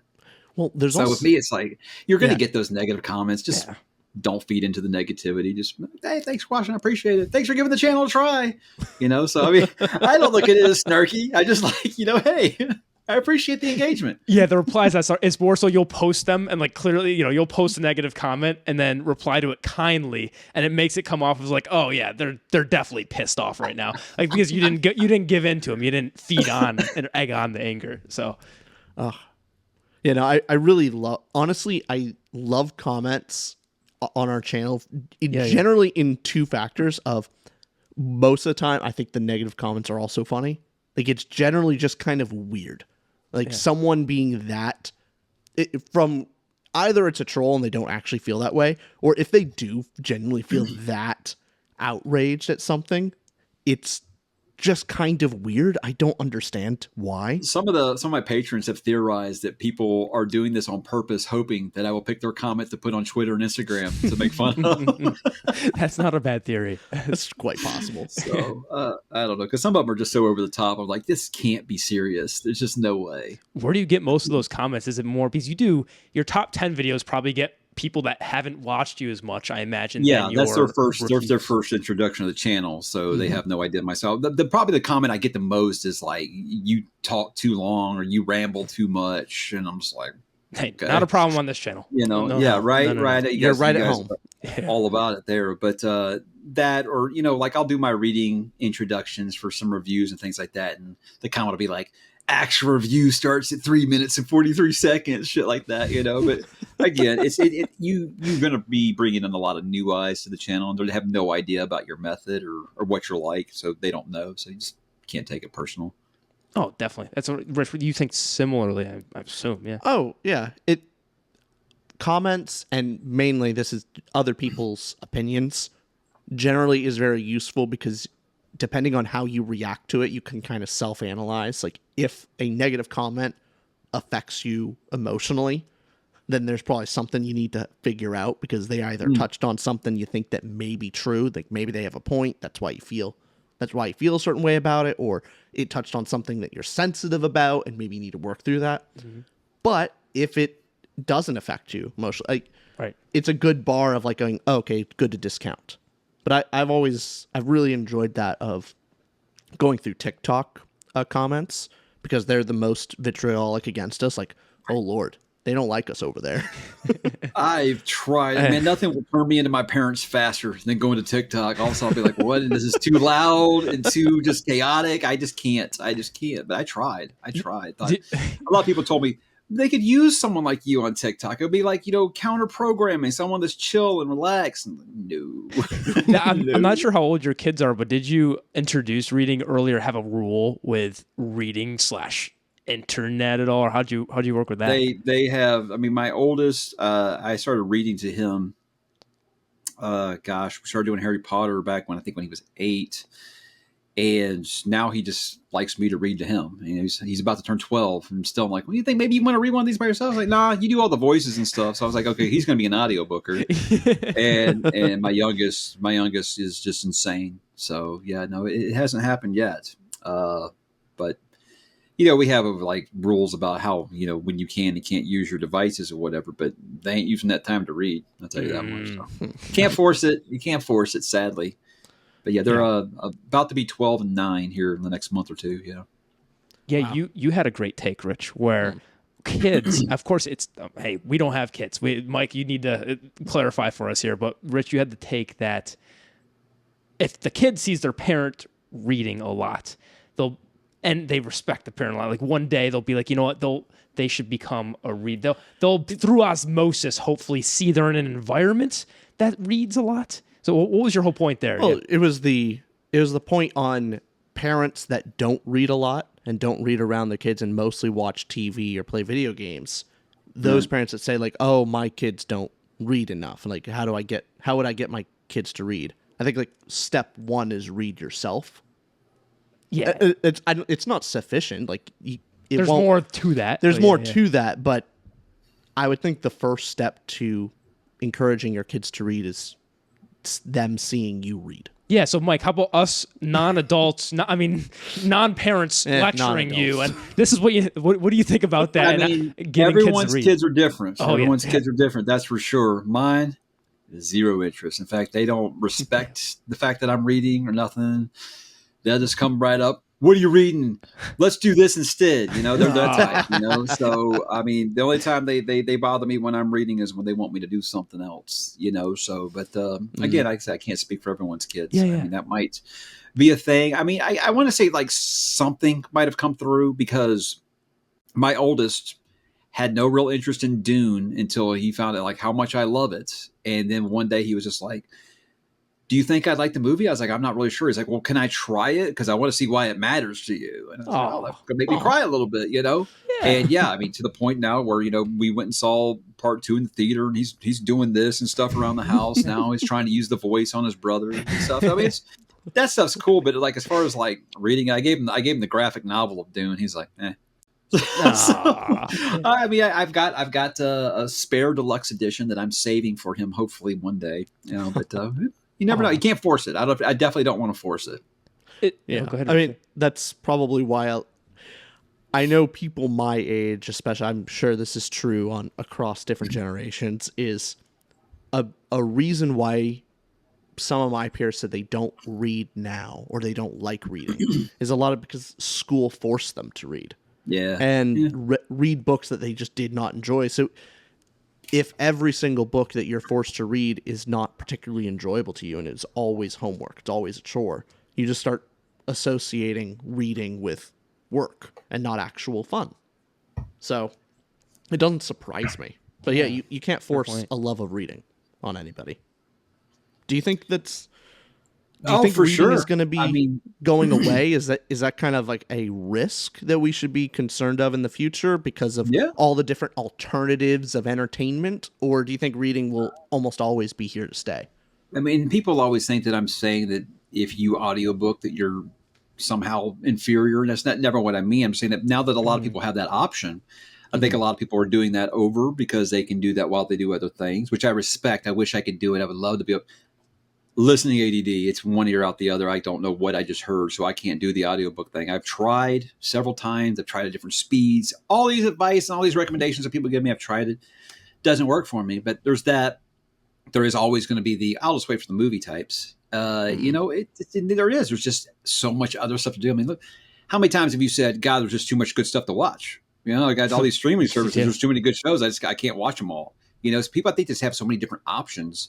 Well, there's so also with me, it's like, you're going to get those negative comments. Just don't feed into the negativity. Just, hey, thanks for watching. I appreciate it. Thanks for giving the channel a try. You know, so I mean, I don't look at it as snarky. I just like, you know, hey, I appreciate the engagement. Yeah, the replies it's more so you'll post them and like clearly, you know, you'll post a negative comment and then reply to it kindly, and it makes it come off as like, oh yeah, they're definitely pissed off right now, like because you didn't give in to them, you didn't feed on and egg on the anger. So, you know, I really honestly, I love comments on our channel generally in two factors of most of the time. I think the negative comments are also funny. Like it's generally just kind of weird. Like someone being that from either it's a troll and they don't actually feel that way, or if they do genuinely feel that outraged at something, it's just kind of weird. I don't understand why. Some of my patrons have theorized that people are doing this on purpose, hoping that I will pick their comment to put on Twitter and Instagram to make fun of. That's not a bad theory. That's quite possible. So I don't know, because some of them are just so over the top. I'm like, this can't be serious. There's just no way. Where do you get most of those comments? Is it more because you do your top 10 videos probably get people that haven't watched you as much, I imagine. Yeah, that's their first introduction to the channel, so they have no idea myself. Probably the comment I get the most is like, you talk too long or you ramble too much, and I'm just like, hey, okay. Not a problem on this channel. You know, right. You're right at home. All about it there, but that, or you know, like I'll do my reading introductions for some reviews and things like that, and the comment will be like, actual review starts at 3 minutes and 43 seconds, shit like that, you know. But again, you're going to be bringing in a lot of new eyes to the channel, and they have no idea about your method or what you're like, so they don't know. So you just can't take it personal. Oh, definitely. That's what Rich, you think similarly, I assume. Yeah. Oh, yeah. It comments, and mainly this is other people's opinions, generally is very useful because depending on how you react to it, you can kind of self-analyze. Like if a negative comment affects you emotionally, then there's probably something you need to figure out because they either touched on something you think that may be true, like maybe they have a point, that's why you feel a certain way about it, or it touched on something that you're sensitive about and maybe you need to work through that. But if it doesn't affect you emotionally, like, it's a good bar of like going, oh, okay, good to discount. But I've really enjoyed that of going through TikTok comments because they're the most vitriolic against us. Like, oh Lord, they don't like us over there. I've tried. Man, nothing will turn me into my parents faster than going to TikTok. Also, I'll be like, what? This is too loud and too just chaotic. I just can't. But I tried. A lot of people told me they could use someone like you on TikTok. It would be like, counter programming, someone that's chill and relaxed. And no. Now, I'm not sure how old your kids are, but did you introduce reading early or have a rule with reading / internet at all, or how'd you work with that? They have. I mean, my oldest, I started reading to him. We started doing Harry Potter back when he was 8, and now he just likes me to read to him. He's about to turn 12, and still I'm like, "Well, you think maybe you want to read one of these by yourself?" I was like, "Nah, you do all the voices and stuff." So I was like, "Okay, he's going to be an audiobooker," and my youngest is just insane. So yeah, no, it hasn't happened yet, but. We have like rules about how, when you can and can't use your devices or whatever, but they ain't using that time to read. I'll tell you that much. So. Can't force it. You can't force it, sadly. But yeah, they're about to be 12 and 9 here in the next month or two. Yeah. Yeah. Wow. You had a great take, Rich, where kids, of course it's, hey, we don't have kids. Mike, you need to clarify for us here, but Rich, you had the take that if the kid sees their parent reading a lot, and they respect the parent a lot. Like one day they'll be like, you know what? They should become a read. They'll through osmosis hopefully see they're in an environment that reads a lot. So what was your whole point there? Well, it was the point on parents that don't read a lot and don't read around their kids and mostly watch TV or play video games. Those parents that say like, "Oh, my kids don't read enough." And like, how would I get my kids to read? I think like step 1 is read yourself. Yeah, it's not sufficient. Like there's more to that. There's more to that, but I would think the first step to encouraging your kids to read is them seeing you read. Yeah. So, Mike, how about us non-adults? Non-parents lecturing you, and this is what do you think about that? I mean, everyone's kids are different. Everyone's kids are different. That's for sure. Mine, zero interest. In fact, they don't respect the fact that I'm reading or nothing. They'll just come right up. What are you reading? Let's do this instead. They're that type, So, I mean, the only time they bother me when I'm reading is when they want me to do something else, So, but again, like I said, I can't speak for everyone's kids. Yeah. I mean, that might be a thing. I mean, I want to say like something might have come through because my oldest had no real interest in Dune until he found out like how much I love it. And then one day he was just like, "Do you think I'd like the movie?" I was like, "I'm not really sure." He's like, "Well, can I try it? Because I want to see why it matters to you." And I was like, "Oh, that's going to make me cry a little bit, Yeah. And yeah, I mean, to the point now where, we went and saw part 2 in the theater and he's doing this and stuff around the house. Now he's trying to use the voice on his brother and stuff. I mean, that stuff's cool. But like, as far as like reading, I gave him the graphic novel of Dune. He's like, eh. So, I mean, I've got a spare deluxe edition that I'm saving for him, hopefully one day, but you never know. You can't force it. I definitely don't want to force it. Yeah. Go ahead. I mean, that's probably why I know people my age, especially, I'm sure this is true across different generations, is a reason why some of my peers said they don't read now or they don't like reading is a lot of because school forced them to read. Yeah. And read books that they just did not enjoy. So if every single book that you're forced to read is not particularly enjoyable to you and it's always homework, it's always a chore, you just start associating reading with work and not actual fun. So it doesn't surprise me. But yeah, you can't force a love of reading on anybody. Do you think that's... Do you think for reading sure is going to be going away? Is that kind of like a risk that we should be concerned of in the future because of all the different alternatives of entertainment? Or do you think reading will almost always be here to stay? I mean, people always think that I'm saying that if you audiobook that you're somehow inferior, and that's never what I mean. I'm saying that now that a lot of people have that option, I think a lot of people are doing that over because they can do that while they do other things, which I respect. I wish I could do it. I would love to be able... Listening ADD, it's one ear out the other. I don't know what I just heard, so I can't do the audiobook thing. I've tried several times. I've tried at different speeds. All these advice and all these recommendations that people give me, I've tried it. Doesn't work for me. But there's that. There is always going to be I'll just wait for the movie types. There is. There's just so much other stuff to do. I mean, look, how many times have you said, God, there's just too much good stuff to watch? You know, I got all these streaming services. Yeah. There's too many good shows. I can't watch them all. You know, so people, I think, just have so many different options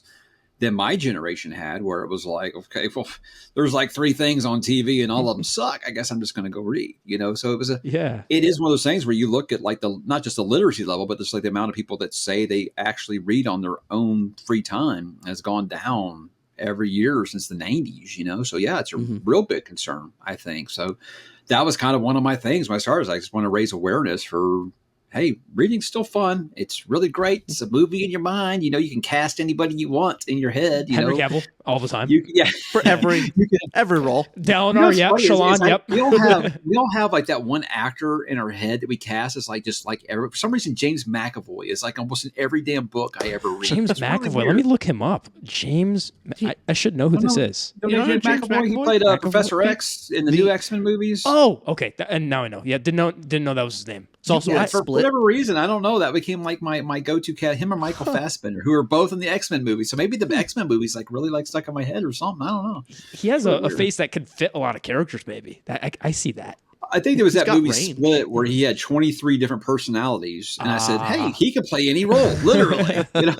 than my generation had, where it was like, okay, well, there's like 3 things on TV and all of them suck. I guess I'm just going to go read, you know? So it is one of those things where you look at like not just the literacy level, but just like the amount of people that say they actually read on their own free time has gone down every year since the 90s, you know? So yeah, it's a real big concern, I think. So that was kind of one of my things when I started. I just want to raise awareness for, hey, reading's still fun. It's really great. It's a movie in your mind. You know, you can cast anybody you want in your head. Henry Cavill all the time. For every role. Dalinar, yep. Shallan, yep. We all have like that one actor in our head that we cast as like just like for some reason James McAvoy is like almost in every damn book I ever read. James McAvoy. Really, let me look him up. James. I should know who this is. You know James McAvoy? He played Professor X in the new X-Men movies. Oh, okay. And now I know. Yeah, didn't know that was his name. It's also for whatever reason, I don't know, that became like my go-to cat. Him or Michael Fassbender, who are both in the X-Men movies. So maybe the X-Men movies like really like stuck in my head or something. I don't know. He has a face that could fit a lot of characters. Maybe I see that. I think there was that movie Split where he had 23 different personalities, and I said, "Hey, he can play any role, literally." You know.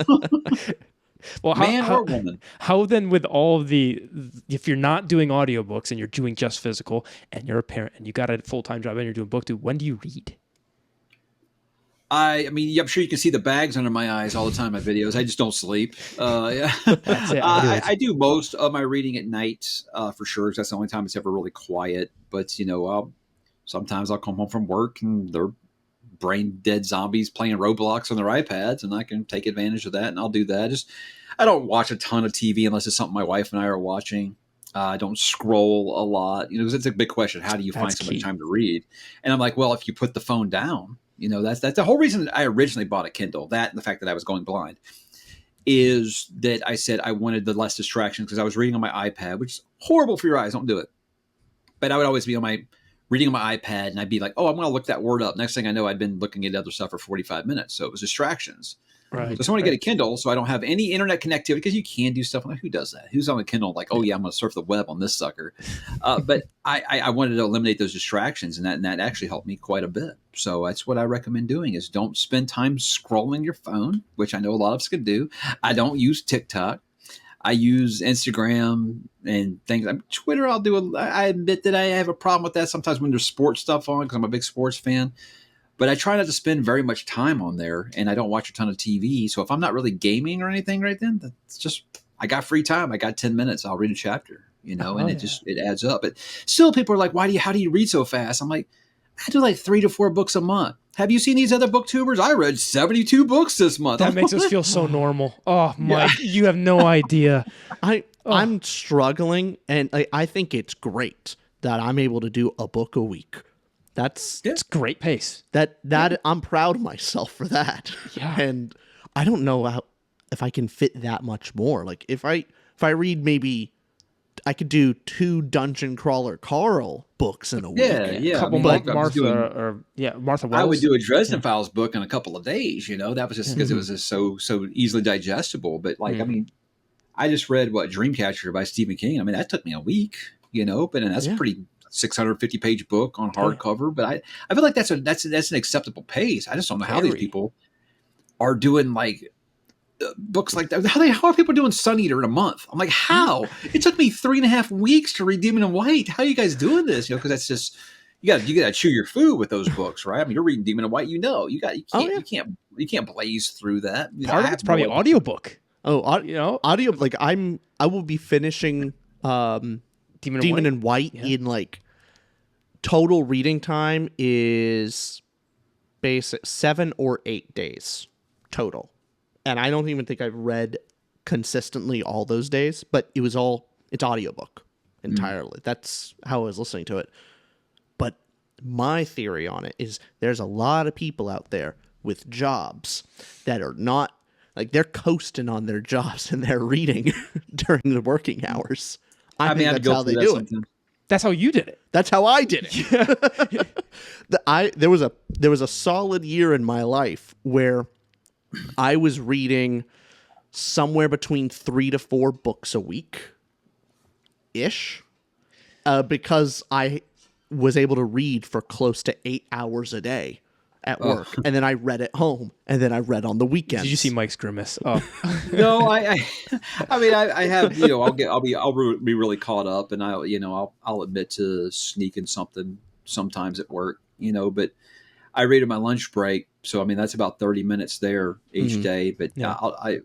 Well, man or woman. How then with all of if you're not doing audiobooks and you're doing just physical and you're a parent and you got a full-time job and you're doing BookTube, when do you read? I mean, I'm sure you can see the bags under my eyes all the time in my videos. I just don't sleep. Yeah. That's it. I do most of my reading at night for sure, because that's the only time it's ever really quiet. But, you know, sometimes I'll come home from work and they're brain dead zombies playing Roblox on their iPads, and I can take advantage of that, and I'll do that. I don't watch a ton of TV unless it's something my wife and I are watching. I don't scroll a lot, you know, because it's a big question. How do you find so much time to read? And I'm like, well, if you put the phone down, you know, that's the whole reason that I originally bought a Kindle. That and the fact that I was going blind is that I said I wanted the less distractions, because I was reading on my iPad, which is horrible for your eyes. Don't do it. But I would always be reading on my iPad, and I'd be like, oh, I'm going to look that word up. Next thing I know, I'd been looking at other stuff for 45 minutes. So it was distractions. Right. So I want to get a Kindle so I don't have any internet connectivity, because you can do stuff like, who does that? Who's on a Kindle like, oh yeah, I'm going to surf the web on this sucker. But I wanted to eliminate those distractions, and that actually helped me quite a bit. So that's what I recommend doing, is don't spend time scrolling your phone, which I know a lot of us can do. I don't use TikTok. I use Instagram and things. Twitter, I admit that I have a problem with that sometimes when there's sports stuff on, because I'm a big sports fan. But I try not to spend very much time on there, and I don't watch a ton of TV. So if I'm not really gaming or anything right then, that's just, I got free time. I got 10 minutes. I'll read a chapter, you know, it adds up. But still, people are like, how do you read so fast? I'm like, I do like 3 to 4 books a month. Have you seen these other booktubers? I read 72 books this month. That makes us feel so normal. Oh, Mike, you have no idea. I'm struggling, and I think it's great that I'm able to do a book a week. It's great pace. That I'm proud of myself for that. Yeah. And I don't know if I can fit that much more. Like if I read, maybe I could do 2 Dungeon Crawler Carl books in a week. Yeah. A couple Martha Wells. I would do a Dresden Files book in a couple of days, you know. That was just because it was just so easily digestible. But like, I mean, I just read Dreamcatcher by Stephen King. I mean, that took me a week, you know, and that's a pretty 650-page book on hardcover. But I feel like that's an acceptable pace. I just don't know how these people are doing like books like that. How are people doing Sun Eater in a month? I'm like, how? It took me 3.5 weeks to read Demon in White. How are you guys doing this? You know, because that's just, you got to chew your food with those books, right? I mean, you're reading Demon in White, you know, you can't blaze through that. Part of it's probably audiobook. Audio. Like I will be finishing Demon in White in like total reading time is basic 7 or 8 days total. And I don't even think I've read consistently all those days, but it's audiobook entirely. That's how I was listening to it. But my theory on it is there's a lot of people out there with jobs that are not, like, they're coasting on their jobs and they're reading during the working hours. I think that's how they do it. That's how you did it. That's how I did it. There was a solid year in my life where I was reading somewhere between 3 to 4 books a week ish, because I was able to read for close to 8 hours a day at work, and then I read at home, and then I read on the weekends. Did you see Mike's grimace? Oh, No, I mean, I have, I'll be really caught up, and I'll admit to sneaking something sometimes at work, but I read at my lunch break. So, I mean, that's about 30 minutes there each day, but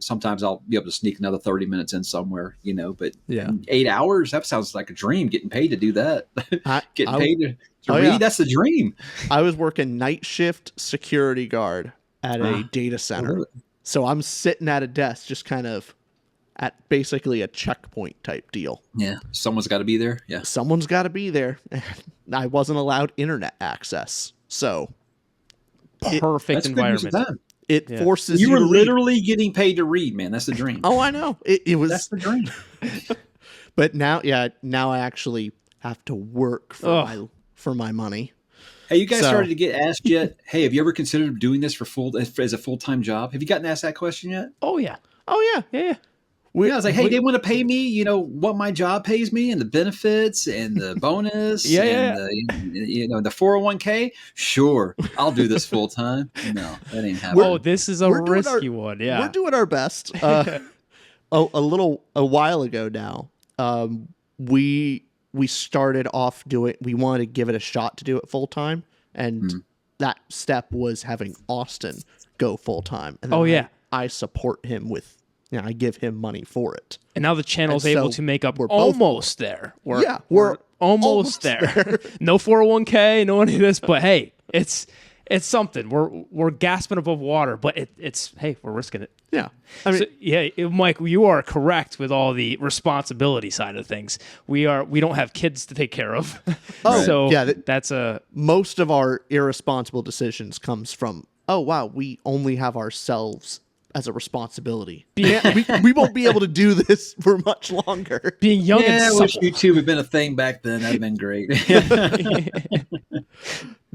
sometimes I'll be able to sneak another 30 minutes in somewhere, but 8 hours, that sounds like a dream, getting paid to do that. Getting paid to read, that's the dream. I was working night shift security guard at a data center. So I'm sitting at a desk just kind of at basically a checkpoint type deal. Yeah. Someone's got to be there. Yeah. Someone's got to be there. I wasn't allowed internet access. So perfect environment. It forces you were to literally getting paid to read, man. That's the dream. Oh, I know. It was. That's the dream. But now I actually have to work for my money. Hey, you guys started to get asked yet? Hey, have you ever considered doing this as a full-time job? Have you gotten asked that question yet? Oh yeah. I was like, hey, they want to pay me, what my job pays me, and the benefits and the bonus, and the 401k. Sure, I'll do this full time. No, that ain't happening. This is a risky one. Yeah, we're doing our best. A while ago now, we started off we wanted to give it a shot to do it full time, and that step was having Austin go full time. And I support him with. I give him money for it. And now the channel's able to make up. We're almost there. We're almost there. No 401k, no any of this, but hey, it's something. We're gasping above water, but we're risking it. Yeah. Mike, you are correct with all the responsibility side of things. We don't have kids to take care of. That's most of our irresponsible decisions comes from, we only have ourselves as a responsibility. We won't be able to do this for much longer. Being young and I wish YouTube had been a thing back then. That'd have been great.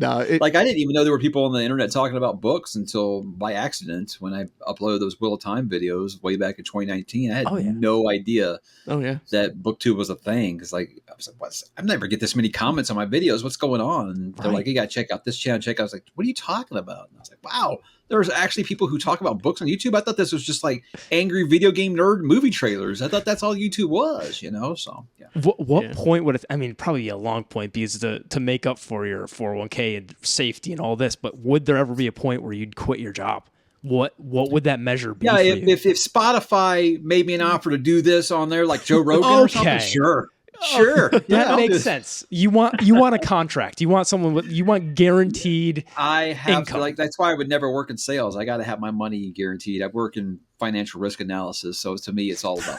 I didn't even know there were people on the internet talking about books until by accident when I uploaded those Wheel of Time videos way back in 2019. I had no idea that BookTube was a thing. Because I was like, I never get this many comments on my videos. What's going on? And they're like, you got to check out this channel. I was like, what are you talking about? And I was like, wow. There's actually people who talk about books on YouTube. I thought this was just like angry video game nerd movie trailers. I thought that's all YouTube was, So, yeah. What point would it? I mean, probably a long point because to make up for your 401k and safety and all this. But would there ever be a point where you'd quit your job? What would that measure be? Yeah, if Spotify made me an offer to do this on there, like Joe Rogan or something, sure. Sure, that makes sense. You want a contract. You want guaranteed. I have income. That's why I would never work in sales. I got to have my money guaranteed. I work in financial risk analysis, so to me, it's all about.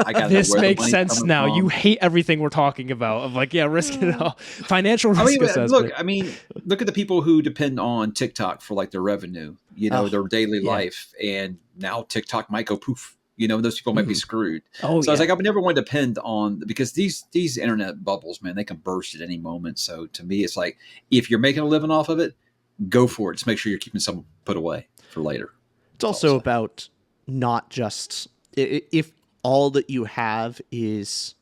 I got this makes sense now. From. You hate everything we're talking about. Of risk it all. Financial risk assessment. Look at the people who depend on TikTok for their revenue. Their daily life, and now TikTok might go poof. Those people might be screwed. I was like, I would never want to depend on, because these internet bubbles, man, they can burst at any moment. So to me, it's like, if you're making a living off of it, go for it. Just make sure you're keeping some put away for later. It's also about not just, if all that you have is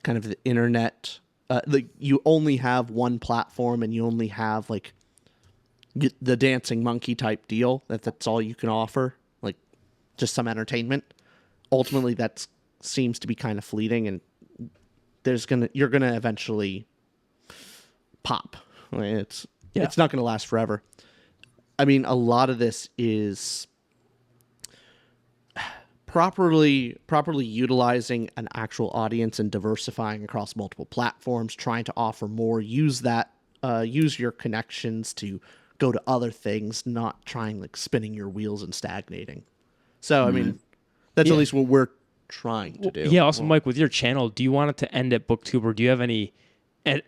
kind of the internet, you only have one platform and you only have the dancing monkey type deal, that's all you can offer, just some entertainment. Ultimately, that seems to be kind of fleeting, and you're gonna eventually pop. It's not gonna last forever. I mean, a lot of this is properly utilizing an actual audience and diversifying across multiple platforms, trying to offer more. Use your connections to go to other things, not trying spinning your wheels and stagnating. So, I mean. That's at least what we're trying to do. Yeah. Also, Mike, with your channel, do you want it to end at BookTube, or do you have any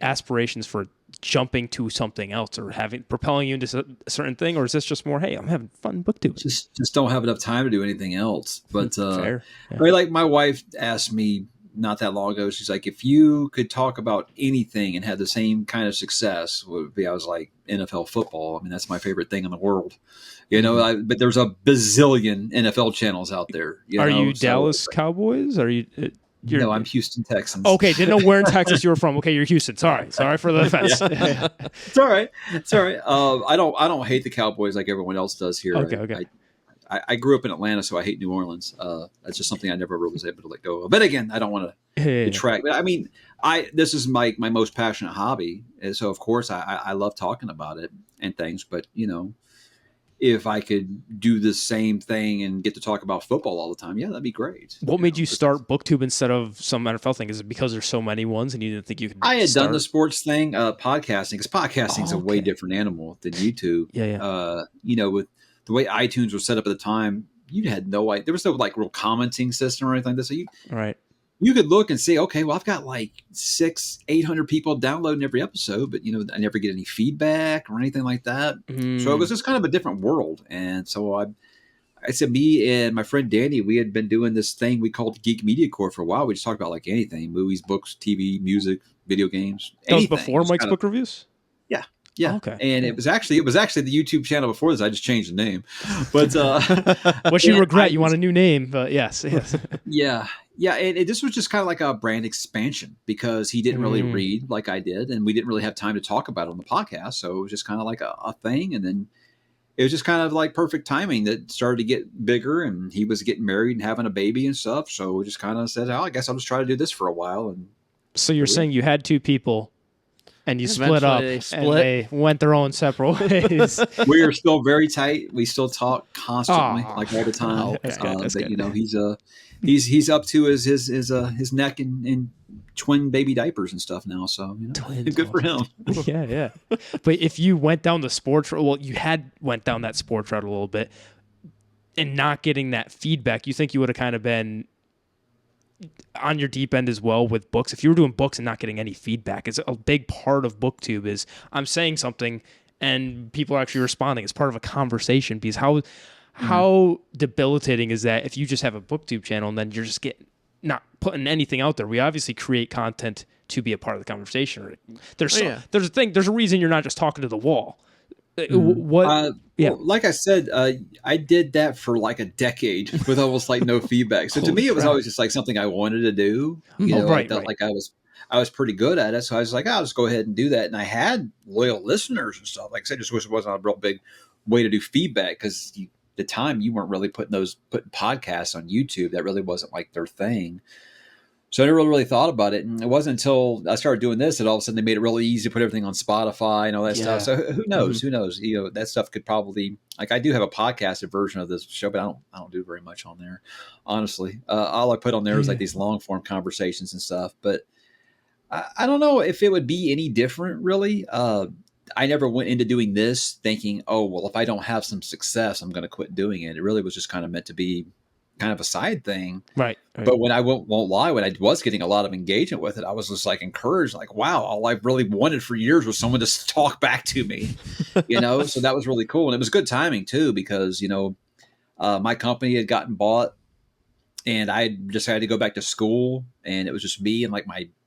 aspirations for jumping to something else, or propelling you into a certain thing, or is this just more, hey, I'm having fun BookTube? Just don't have enough time to do anything else. But fair. Yeah. I mean, my wife asked me not that long ago. She's like, if you could talk about anything and have the same kind of success, what would be? I was like, NFL football. I mean, that's my favorite thing in the world. But there's a bazillion NFL channels out there. You Dallas Cowboys? Are you? No, I'm Houston Texans. Okay, didn't know where in Texas you were from. Okay, you're Houston. Sorry for the offense. Yeah. It's all right. It's all right. I don't hate the Cowboys like everyone else does here. Okay. I grew up in Atlanta, so I hate New Orleans. That's just something I never really was able to let go of. But again, I don't want to detract. But I mean, this is my most passionate hobby, and so of course I love talking about it and things. But if I could do the same thing and get to talk about football all the time, yeah, that'd be great. What made you start BookTube instead of some NFL thing? Is it because there's so many ones and you didn't think you could? I had done the sports thing, podcasting, because podcasting is a way different animal than YouTube. Yeah. With the way iTunes was set up at the time, you had no idea. There was no like real commenting system or anything like this. So you could look and see, okay, well, I've got like 600-800 people downloading every episode, but I never get any feedback or anything like that. So it was just kind of a different world. And so I said, me and my friend Danny, we had been doing this thing we called Geek Media Core for a while. We just talked about like anything: movies, books, TV, music, video games. That was before Mike's book reviews. Yeah. Oh, okay. And it was actually the YouTube channel before this. I just changed the name. But what you regret? You want a new name, but yes. Yeah. And this was just kind of like a brand expansion because he didn't really read like I did, and we didn't really have time to talk about it on the podcast. So it was just kind of like a thing. And then it was just kind of like perfect timing that started to get bigger, and he was getting married and having a baby and stuff. So we just kind of said, I guess I'll just try to do this for a while. And so you're saying you had two people and you split up and they went their own separate ways. We are still very tight. We still talk constantly, like all the time. That's good. He's up to his neck in twin baby diapers and stuff now. So good for him. Yeah. But if you went down the sports, you had went down that sports route a little bit, and not getting that feedback, you think you would have kind of been on your deep end as well with books? If you were doing books and not getting any feedback, it's a big part of BookTube is I'm saying something and people are actually responding. It's part of a conversation, because how debilitating is that if you just have a BookTube channel and then you're just not putting anything out there? We obviously create content to be a part of the conversation. There's a reason you're not just talking to the wall. Like I said, I did that for like a decade with almost like no feedback. So to me, it was always just like something I wanted to do. I felt like I was pretty good at it. So I was like, I'll just go ahead and do that. And I had loyal listeners and stuff. Like I said, just wish it wasn't a real big way to do feedback, because the time you weren't really putting podcasts on YouTube. That really wasn't like their thing. So I never really thought about it. And it wasn't until I started doing this that all of a sudden they made it really easy to put everything on Spotify and all that stuff. So who knows? Who knows? That stuff could probably, like, I do have a podcasted version of this show, but I don't do very much on there, honestly. All I put on there is like these long form conversations and stuff. But I don't know if it would be any different, really. I never went into doing this thinking, oh, well, if I don't have some success, I'm going to quit doing it. It really was just kind of meant to be kind of a side thing. Right. But when I won't lie, when I was getting a lot of engagement with it, I was just like encouraged, like, wow, all I've really wanted for years was someone to talk back to me, so that was really cool. And it was good timing too, because, my company had gotten bought and I just had to go back to school, and it was just me and like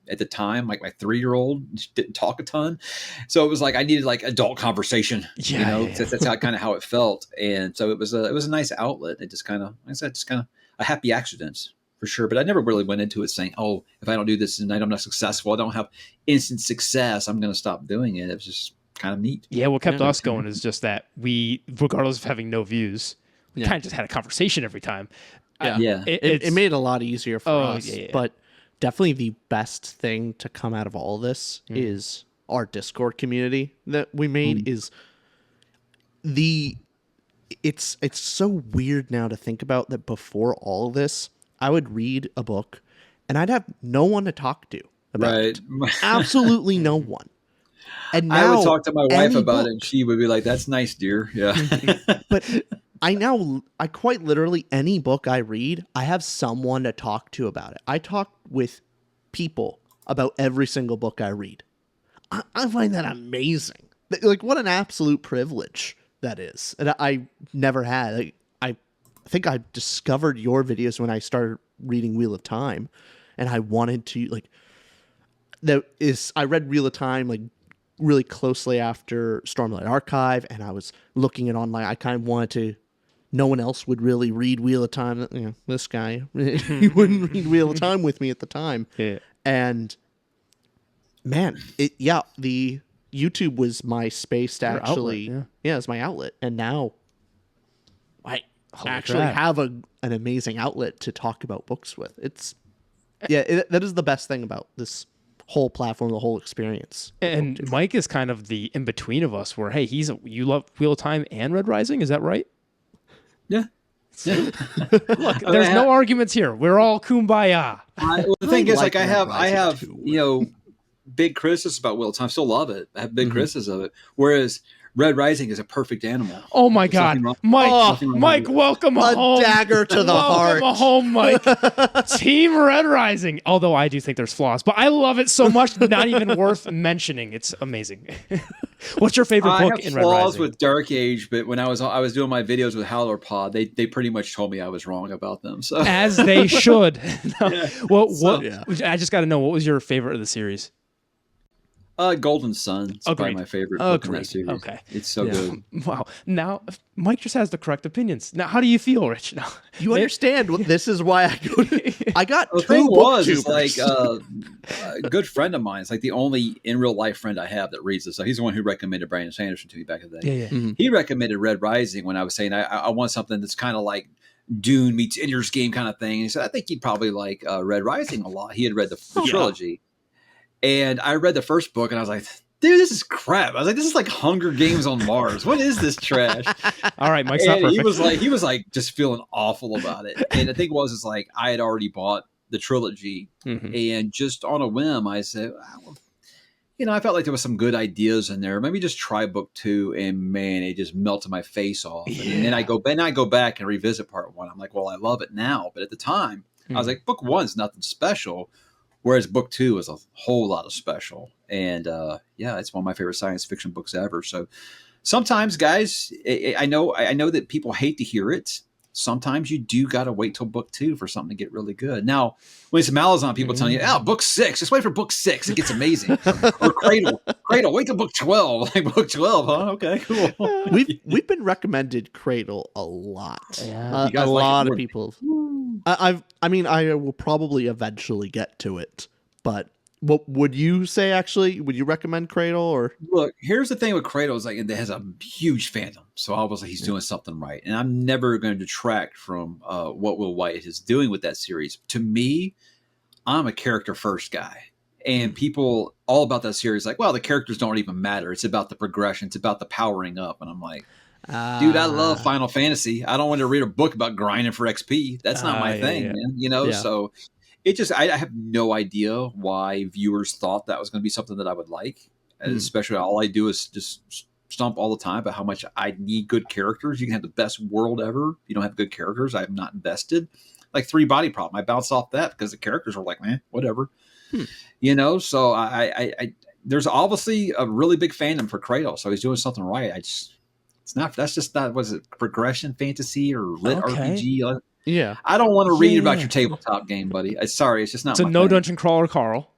at the time, like my 3-year-old didn't talk a ton. So it was like, I needed like adult conversation, That's how it felt. And so it was a nice outlet. It just kind of, like I said, just kind of a happy accident for sure. But I never really went into it saying, oh, if I don't do this tonight, I'm not successful. I don't have instant success, I'm going to stop doing it. It was just kind of neat. Yeah. What kept us going is just that we, regardless of having no views, we kind of just had a conversation every time. It made it a lot easier for us, but definitely the best thing to come out of all of this is our Discord community that we made. It's so weird now to think about that. Before all of this, I would read a book and I'd have no one to talk to about it. Absolutely no one. And now I would talk to my wife about it, and she would be like, that's nice, dear. Yeah. But I quite literally, any book I read, I have someone to talk to about it. I talk with people about every single book I read. I find that amazing. Like, what an absolute privilege that is. And I never had. Like, I think I discovered your videos when I started reading Wheel of Time, and I wanted to, I read Wheel of Time, like, really closely after Stormlight Archive, and I was looking at online. I kind of wanted to no one else would really read Wheel of Time. You know, this guy, he wouldn't read Wheel of Time with me at the time. Yeah. And man, the YouTube was my space to Your actually, outlet, it's my outlet. And now I Holy actually crap. have an amazing outlet to talk about books with. That is the best thing about this whole platform, the whole experience. And Mike is kind of the in between of us, where you love Wheel of Time and Red Rising, is that right? Yeah. Look, there's no arguments here. We're all kumbaya. The thing is, like, I Red have, Rising too. you know, big criticisms about Wheel of Time. I still love it. I have big criticisms of it. Whereas Red Rising is a perfect animal. Oh my God, Mike! nothing wrong Mike, with it. welcome home. Dagger to the heart. Welcome home, Mike. Team Red Rising. Although I do think there's flaws, but I love it so much. Not even worth mentioning. It's amazing. What's your favorite book in Red flaws Rising? with Dark Age, but when I was doing my videos with Howler Pod, they pretty much told me I was wrong about them. So As they should. No. Yeah. Well, So- I just got to know, what was your favorite of the series? Golden Sun is probably Agreed. my favorite book in Agreed. that series. Okay. It's so good. Wow. Now, Mike just has the correct opinions. Now, how do you feel, Rich? Now, You understand what this is why I got The two thing was, is booktubers. like a good friend of mine. It's like the only in real life friend I have that reads this. So he's the one who recommended Brandon Sanderson to me back in the day. Yeah. He recommended Red Rising when I was saying I want something that's kind of like Dune meets Ender's Game kind of thing. And he said, I think you'd probably like Red Rising a lot. He had read the trilogy. And I read the first book and I was like, dude, this is crap. I was like, this is like Hunger Games on Mars. What is this trash? All right, Mike's not And perfect. he was like just feeling awful about it. And the thing was, like I had already bought the trilogy, and just on a whim, I said, well, I felt like there was some good ideas in there. Maybe just try book 2, and man, it just melted my face off. Yeah. And then I go back and revisit part 1. I'm like, well, I love it now, but at the time, I was like, book 1's nothing special. Whereas book 2 is a whole lot of special. And it's one of my favorite science fiction books ever. So sometimes, guys, I know that people hate to hear it. Sometimes you do got to wait till book 2 for something to get really good. Now, when it's Malazan, people telling you, book 6, just wait for book 6. It gets amazing. Or Cradle, wait till book 12. Like book 12, huh? Okay, cool. We've been recommended Cradle a lot. Yeah. You guys A like it lot more. of people. I will probably eventually get to it, but what would you say? Actually, would you recommend Cradle or? Look, here's the thing with Cradle is like it has a huge fandom, so obviously he's doing something right, and I'm never going to detract from what Will White is doing with that series. To me, I'm a character first guy, and people all about that series like, well, the characters don't even matter. It's about the progression. It's about the powering up, and I'm like, dude, I love Final Fantasy. I don't want to read a book about grinding for XP. That's not my thing, man. Yeah. So it just, I have no idea why viewers thought that was going to be something that I would like. Especially all I do is just stomp all the time about how much I need good characters. You can have the best world ever. You don't have good characters. I'm not invested. Like 3 Body Problem. I bounced off that because the characters were like, man, whatever. So I there's obviously a really big fandom for Cradle. So he's doing something right. That's just not, was it progression fantasy or lit RPG? Yeah. I don't want to read about your tabletop game, buddy. Sorry, it's just not So my no thing. Dungeon Crawler Carl.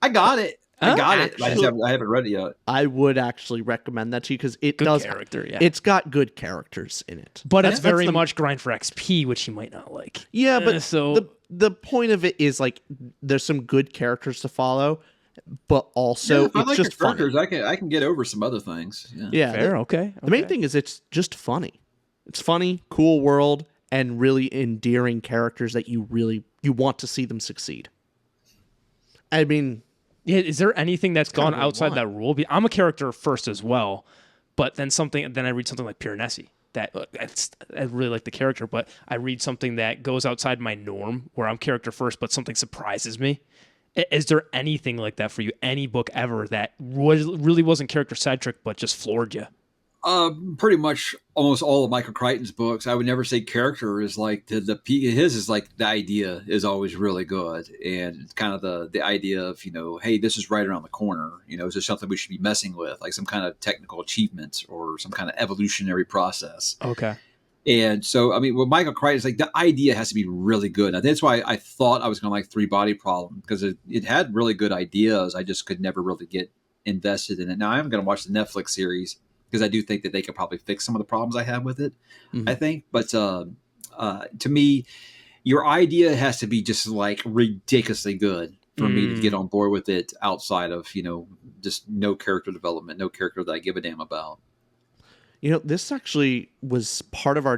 I got it. I got it. Actually, I haven't read it yet. I would actually recommend that to you because it Good does. character, yeah. It's got good characters in it. But it's That's very the- much grind for XP, which you might not like. Yeah, but so the point of it is like there's some good characters to follow, but also If I it's like just your funny. characters, I can get over some other things. Yeah. Yeah. fair, okay. The main thing is it's just funny. It's funny, cool world, and really endearing characters that you want to see them succeed. I mean, Yeah, is there anything that's gone kinda what I outside want. that rule? I'm a character first as well, but then I read something like Piranesi. That I really like the character, but I read something that goes outside my norm where I'm character first, but something surprises me. Is there anything like that for you? Any book ever that really wasn't character centric, but just floored you? Pretty much almost all of Michael Crichton's books. I would never say character is like his is like the idea is always really good, and it's kind of the idea of hey, this is right around the corner. Is this something we should be messing with, like some kind of technical achievement or some kind of evolutionary process? Okay. And so, I mean, with Michael Crichton, it's like the idea has to be really good. And that's why I thought I was going to like 3 Body Problem, because it had really good ideas. I just could never really get invested in it. Now I'm going to watch the Netflix series. because I do think that they could probably fix some of the problems I have with it. Mhm. I think, but to me, your idea has to be just like ridiculously good for me to get on board with it. Outside of just no character development, no character that I give a damn about. This actually was part of our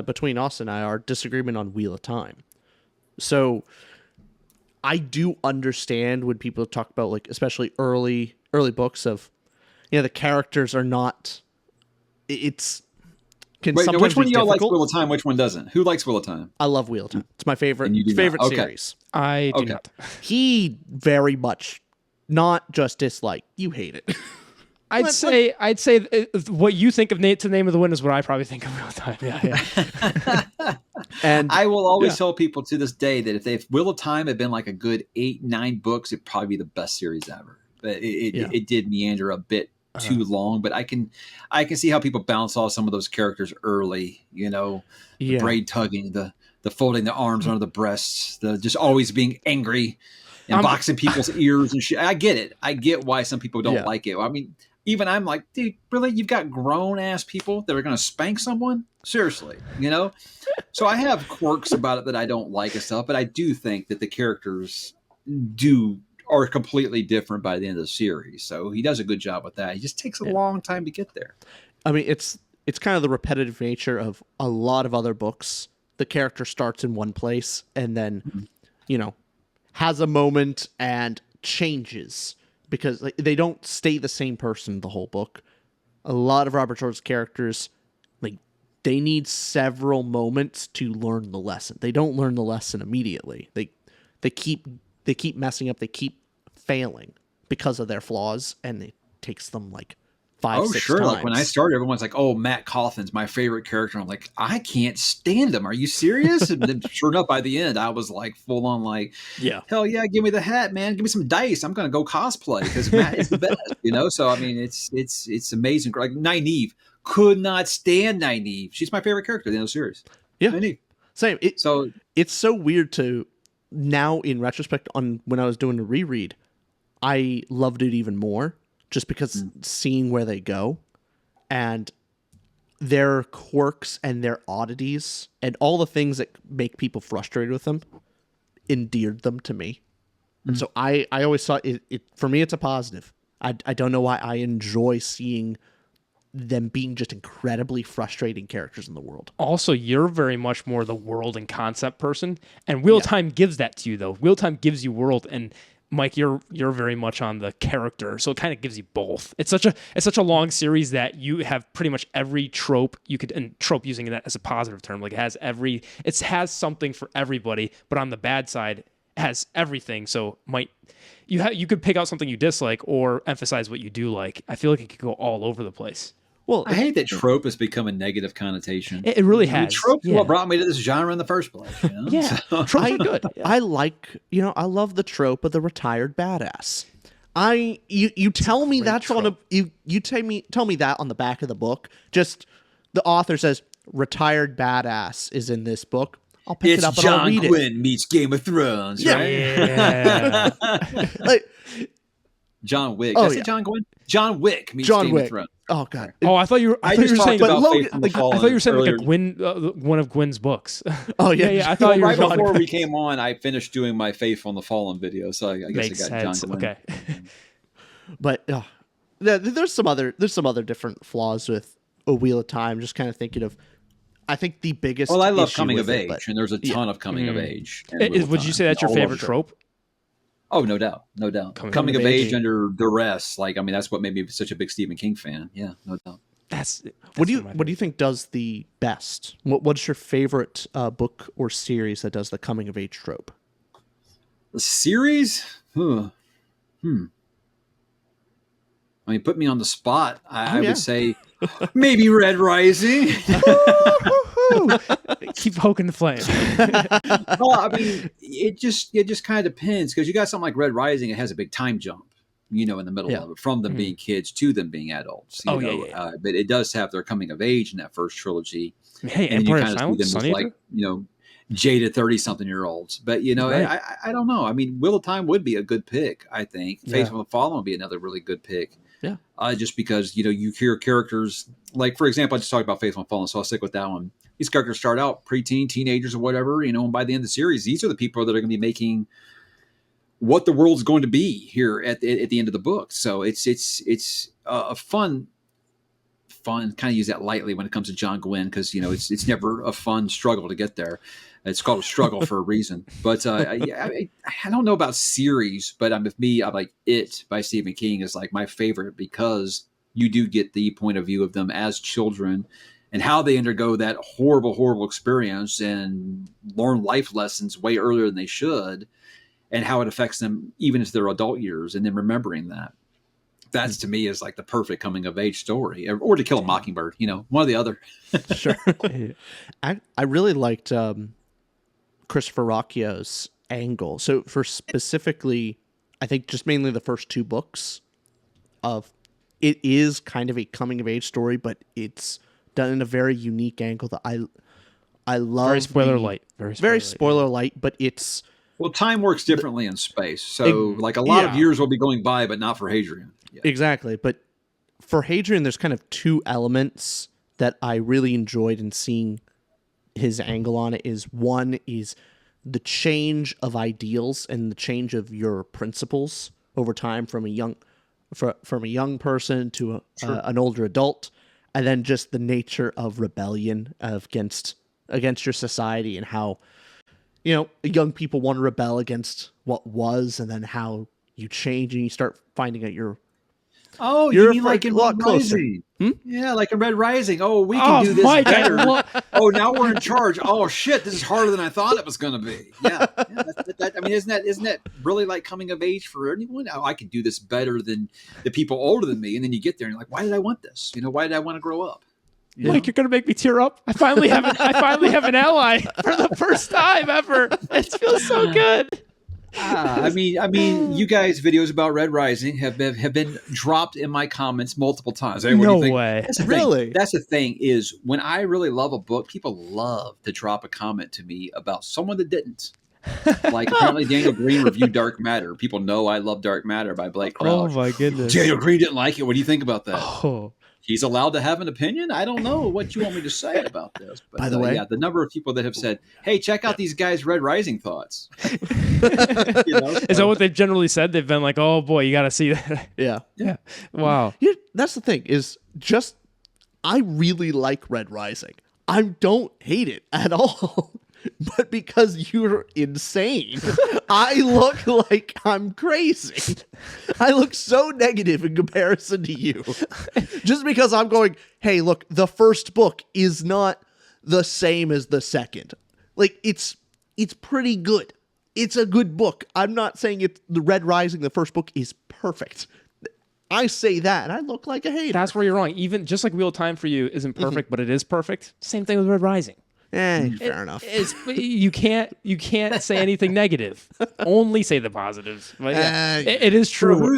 between us and I, our disagreement on Wheel of Time. So I do understand when people talk about, like, especially early books of, the characters are not. It's can Wait, sometimes now which one be of y'all likes difficult. Wheel of Time? Which one doesn't? Who likes Wheel of Time? I love Wheel of Time. It's my favorite And you do not. Okay. series. I do Okay. not. He very much not just dislike. You hate it. I'd say what you think of To the Name of the Wind is what I probably think of Wheel of Time. Yeah. And I will always tell people to this day that if Wheel of Time had been like a good 8-9 books, it'd probably be the best series ever. But it did meander a bit too long. But I can see how people bounce off some of those characters early. The braid tugging, the folding the arms under the breasts, the just always being angry and boxing people's ears and shit. I get it. I get why some people don't like it. I mean, even I'm like, dude, really? You've got grown ass people that are going to spank someone? Seriously, So I have quirks about it that I don't like and stuff, but I do think that the characters are completely different by the end of the series. So he does a good job with that. He just takes a long time to get there. I mean, it's kind of the repetitive nature of a lot of other books. The character starts in one place and then, has a moment and changes because they don't stay the same person the whole book. A lot of Robert Jordan's characters, they need several moments to learn the lesson. They don't learn the lesson immediately. They keep messing up. They keep failing because of their flaws, and it takes them like 5-6 times. Like when I started, everyone's like, "Oh, Matt Cawthon's my favorite character." I'm like, I can't stand him. Are you serious? And then, sure enough, by the end, I was like full on like, hell yeah, give me the hat, man. Give me some dice. I'm gonna go cosplay because Matt is the best. So I mean, it's amazing. Like Nynaeve, could not stand Nynaeve. She's my favorite character in the end of the series. Yeah, Nynaeve. Same. It's so weird to now in retrospect on when I was doing the reread, I loved it even more. Just because seeing where they go and their quirks and their oddities and all the things that make people frustrated with them endeared them to me. And so I always thought it for me, it's a positive. I don't know why I enjoy seeing them being just incredibly frustrating characters in the world. Also, you're very much more the world and concept person, and Wheel of Time gives that to you, though. Wheel of Time gives you world, and Mike, you're very much on the character, so it kind of gives you both. It's such a long series that you have pretty much every trope you could, and trope using that as a positive term, like it has something for everybody, but on the bad side, it has everything. So you could pick out something you dislike or emphasize what you do like. I feel like it could go all over the place. Well, I hate that trope has become a negative connotation. It really has. Trope is what brought me to this genre in the first place. Yeah, tropes are good. Yeah. I like, I love the trope of the retired badass. You tell me that's trope. You tell me that on the back of the book. Just the author says retired badass is in this book. I'll pick it up and I'll read it. John Gwynn meets Game of Thrones, right? Yeah. John Wick. Did I say John Gwynn? John Wick meets Game of Thrones. Oh God! I thought you were. I thought you were saying about Logan. I thought you were saying like a Gwyn, one of Gwyn's books. Oh yeah, yeah. I thought you were right before we came on. I finished doing my Faith on the Fallen video, so I guess Makes I got sense. John Gwynn. Okay. But there's some other different flaws with A Wheel of Time. Just kind of thinking of, I think the biggest. Well, I love issue coming with of it, age, but, and there's a ton of coming of age. Would you say that's your favorite trope? Oh, no doubt. Coming of age under duress, that's what made me such a big Stephen King fan. Yeah, no doubt. That's what do you think does the best? What's your favorite book or series that does the coming of age trope? The series? I mean, put me on the spot. I would say maybe Red Rising. Keep poking the flame. Well, I mean, it just kind of depends, because you got something like Red Rising. It has a big time jump, in the middle of it, from them being kids to them being adults. But it does have their coming of age in that first trilogy. Hey, and you Empire kind of of see Silence, them as jaded 30-something-year-olds. But, Right. I don't know. I mean, Wheel of Time would be a good pick, I think. Yeah. Faithful and Fallen would be another really good pick. Yeah. Just because, you hear characters, like, for example, I just talked about Faithful and Fallen, so I'll stick with that one. These characters start out preteen, teenagers or whatever, and by the end of the series, these are the people that are going to be making what the world's going to be here at the end of the book. So it's a fun, kind of use that lightly when it comes to John Gwynn, because it's never a fun struggle to get there. It's called a struggle for a reason. But I don't know about series, but with me, I'm like It by Stephen King is like my favorite, because you do get the point of view of them as children and how they undergo that horrible, horrible experience and learn life lessons way earlier than they should, and how it affects them even into their adult years, and then remembering that. That's, to me, is like the perfect coming of age story, or To Kill a Mockingbird, one or the other. Sure. I really liked Christopher Ruocchio's angle. So for specifically, I think just mainly the first 2 books of it is kind of a coming of age story, but it's done in a very unique angle that I love. Very spoiler light. Very spoiler light, but it's... Well, time works differently in space. So like a lot of years will be going by, but not for Hadrian. Yeah. Exactly. But for Hadrian, there's kind of 2 elements that I really enjoyed in seeing his angle on it. Is one is the change of ideals and the change of your principles over time from a young person to an older adult, and then just the nature of rebellion against your society, and how young people want to rebel against what was, and then how you change and you start finding out you're you mean like in Red Rising? Yeah, like in Red Rising. Oh, we can do this better. Oh, now we're in charge. Oh shit, this is harder than I thought it was going to be. Yeah. I mean, isn't that really like coming of age for anyone? Oh, I can do this better than the people older than me. And then you get there and you're like, why did I want this? Why did I want to grow up? Mike, you're gonna make me tear up. I finally have an ally for the first time ever. It feels so good. I mean, you guys' videos about Red Rising have been dropped in my comments multiple times. Hey, what do you think? Way. That's the thing is, when I really love a book, people love to drop a comment to me about someone that didn't. Like apparently Daniel Green reviewed Dark Matter. People know I love Dark Matter by Blake Crouch. Oh my goodness. Daniel Green didn't like it. What do you think about that? Oh. He's allowed to have an opinion. I don't know what you want me to say about this. But, by the way, the number of people that have said, "Hey, check out these guys' Red Rising thoughts." Is that what they've generally said? They've been like, "Oh boy, you got to see that." Yeah. Wow. That's the thing is just I really like Red Rising. I don't hate it at all. But because you're insane, I look like I'm crazy. I look so negative in comparison to you. Just because I'm going, hey, look, the first book is not the same as the second. Like, it's pretty good. It's a good book. I'm not saying the Red Rising, the first book, is perfect. I say that, and I look like a hater. That's where you're wrong. Even just like Wheel of Time for you isn't perfect, but it is perfect. Same thing with Red Rising. Fair enough. You can't say anything negative. Only say the positives. But yeah, it is true.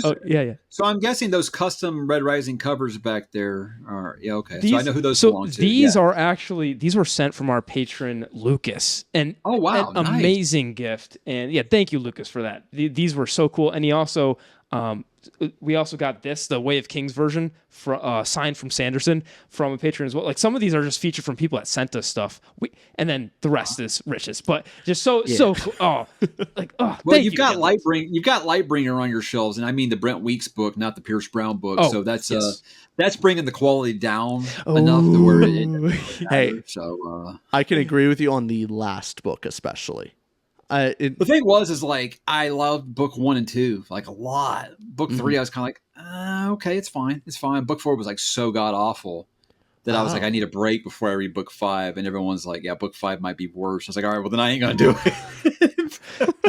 So I'm guessing those custom Red Rising covers back there are okay. These, so I know who those belong to. These were sent from our patron Lucas, and nice. Amazing gift. And yeah, thank you, Lucas, for that. These were so cool. And he also we also got the Way of Kings version signed from Sanderson from a patron as well. Like some of these are just featured from people that sent us stuff. And then the rest is Rich's. But just so cool. Well, you've got Lightbringer on your shelves, and I mean the Brent Weeks book, not the Pierce Brown book. So that's bringing the quality down enough to where it so I can agree with you on the last book especially. The thing is like I loved book 1 and 2 like a lot. Book 3, I was kind of like, okay, it's fine. Book 4 was like so god awful that I was like, I need a break before I read book 5. And everyone's like, yeah, book 5 might be worse. I was like, all right, well then I ain't gonna do it.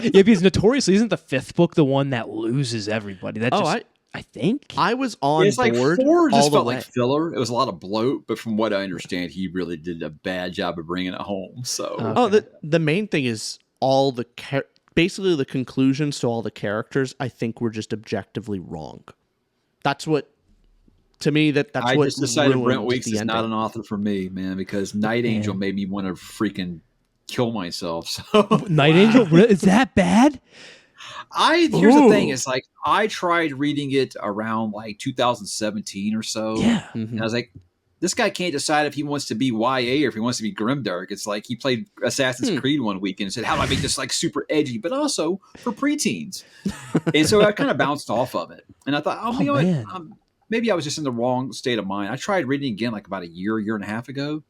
Yeah, because notoriously, isn't the 5th book the one that loses everybody? That I think I was on board. Like 4 just felt way. Like filler. It was a lot of bloat, but from what I understand, he really did a bad job of bringing it home. So, the main thing is all the basically the conclusions to all the characters, I think, were just objectively wrong. That's what, to me, that's I what just decided Brent ruined Weeks the is ending. not an author for me, man, because Night Angel made me want to freaking kill myself. So Night Angel, is that bad? here's the thing, Ooh. it's like I tried reading it around like 2017 or so. Yeah. And I was like, this guy can't decide if he wants to be YA or if he wants to be grimdark. It's like he played Assassin's Creed one weekend and said, how do I make this like super edgy, but also for preteens? And so I kind of bounced off of it. And I thought, you know what? Maybe I was just in the wrong state of mind. I tried reading again like about a year and a half ago.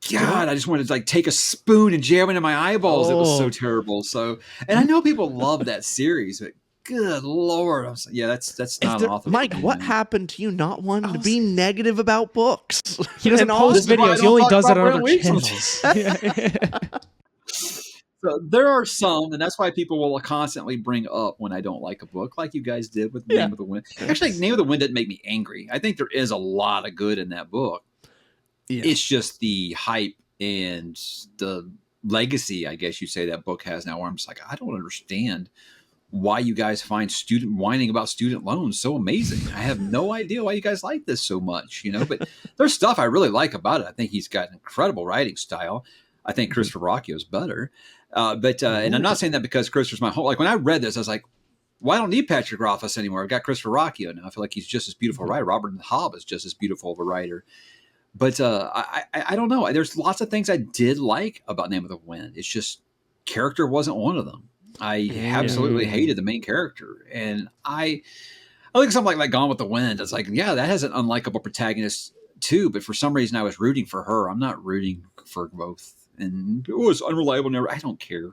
God, I just wanted to like take a spoon and jam it into my eyeballs. It was so terrible. So, and I know people love that series, but good Lord. That's not an author. Mike, what happened to you not wanting to be negative about books? He doesn't post videos. He only does it on other channels. So there are some, and that's why people will constantly bring up when I don't like a book, like you guys did with Name of the Wind. Actually, Name of the Wind didn't make me angry. I think there is a lot of good in that book. Yeah. It's just the hype and the legacy, I guess you say, that book has now, where I'm just like, I don't understand why you guys find whining about student loans so amazing. I have no idea why you guys like this so much, but there's stuff I really like about it. I think he's got an incredible writing style. I think Christopher Ruocchio is better. And I'm not saying that because Christopher's my home. Like when I read this, I was like, well, I don't need Patrick Rothfuss anymore. I've got Christopher Ruocchio now. I feel like he's just as beautiful a writer. Robert Hobb is just as beautiful of a writer. But I don't know. There's lots of things I did like about Name of the Wind. It's just character wasn't one of them. I absolutely hated the main character. And I think something like Gone with the Wind, it's like, yeah, that has an unlikable protagonist too. But for some reason, I was rooting for her. I'm not rooting for both. And it's unreliable narrator. I don't care.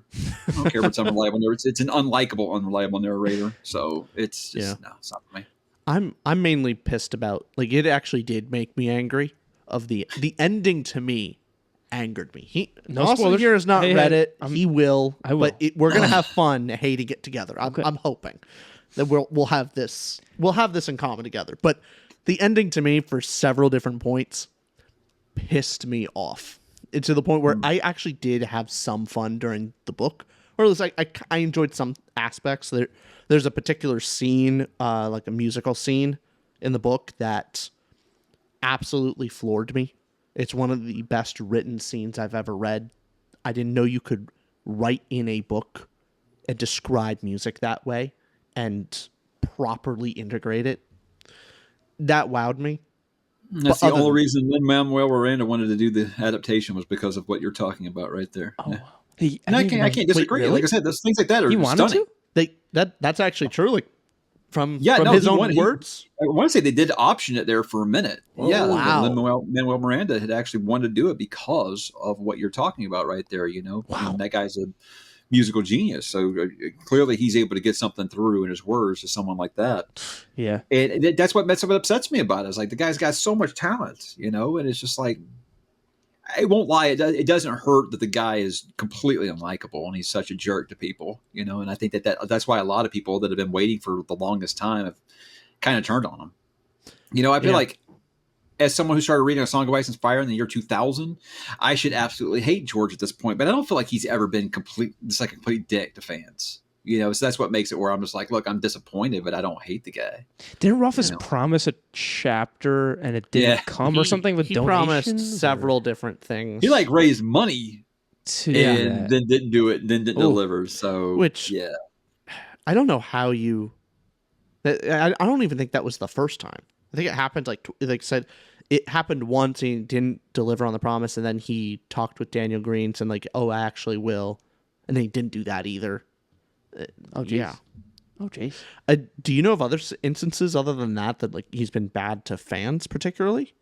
I don't care if it's unreliable narrator. It's an unlikable, unreliable narrator. So it's just, no, it's not for me. I'm mainly pissed about, like, it actually did make me angry. Of the ending to me angered me. Austin here has not read it. He will. I will. But we're gonna have fun hating it together. I'm hoping that we'll have this. We'll have this in common together. But the ending to me, for several different points, pissed me off. It's to the point where I actually did have some fun during the book, or at least I enjoyed some aspects. There's a particular scene, like a musical scene in the book, that absolutely floored me. It's one of the best written scenes I've ever read. I didn't know you could write in a book and describe music that way and properly integrate it. That wowed me. That's the only reason Lin-Manuel Miranda wanted to do the adaptation, was because of what you're talking about right there. Oh, yeah. And I can't disagree. Wait, really? Like I said, those things like that are stunning. That's actually true. Like from his own words. I want to say they did option it there for a minute. Oh, wow. Lin-Manuel Miranda had actually wanted to do it because of what you're talking about right there. Wow. I mean, that guy's a musical genius. So clearly he's able to get something through in his words to someone like that. Yeah. And that's what upsets me about it. It's like, the guy's got so much talent, and it's just like, I won't lie. It doesn't hurt that the guy is completely unlikable and he's such a jerk to people, and I think that's why a lot of people that have been waiting for the longest time have kind of turned on him. I feel like, as someone who started reading A Song of Ice and Fire in the year 2000, I should absolutely hate George at this point, but I don't feel like he's ever been a complete dick to fans. So that's what makes it where I'm just like, look, I'm disappointed, but I don't hate the guy. Didn't Ruffus promise a chapter and it didn't come or something with donations? He promised several different things. He raised money and then didn't do it, and then didn't deliver. So, I don't know how you. I don't even think that was the first time. I think it happened like said it happened once. He didn't deliver on the promise, and then he talked with Daniel Greens and like, oh, I actually will, and then he didn't do that either. Oh, geez. Yeah. Oh, geez. Do you know of other instances other than that like he's been bad to fans particularly?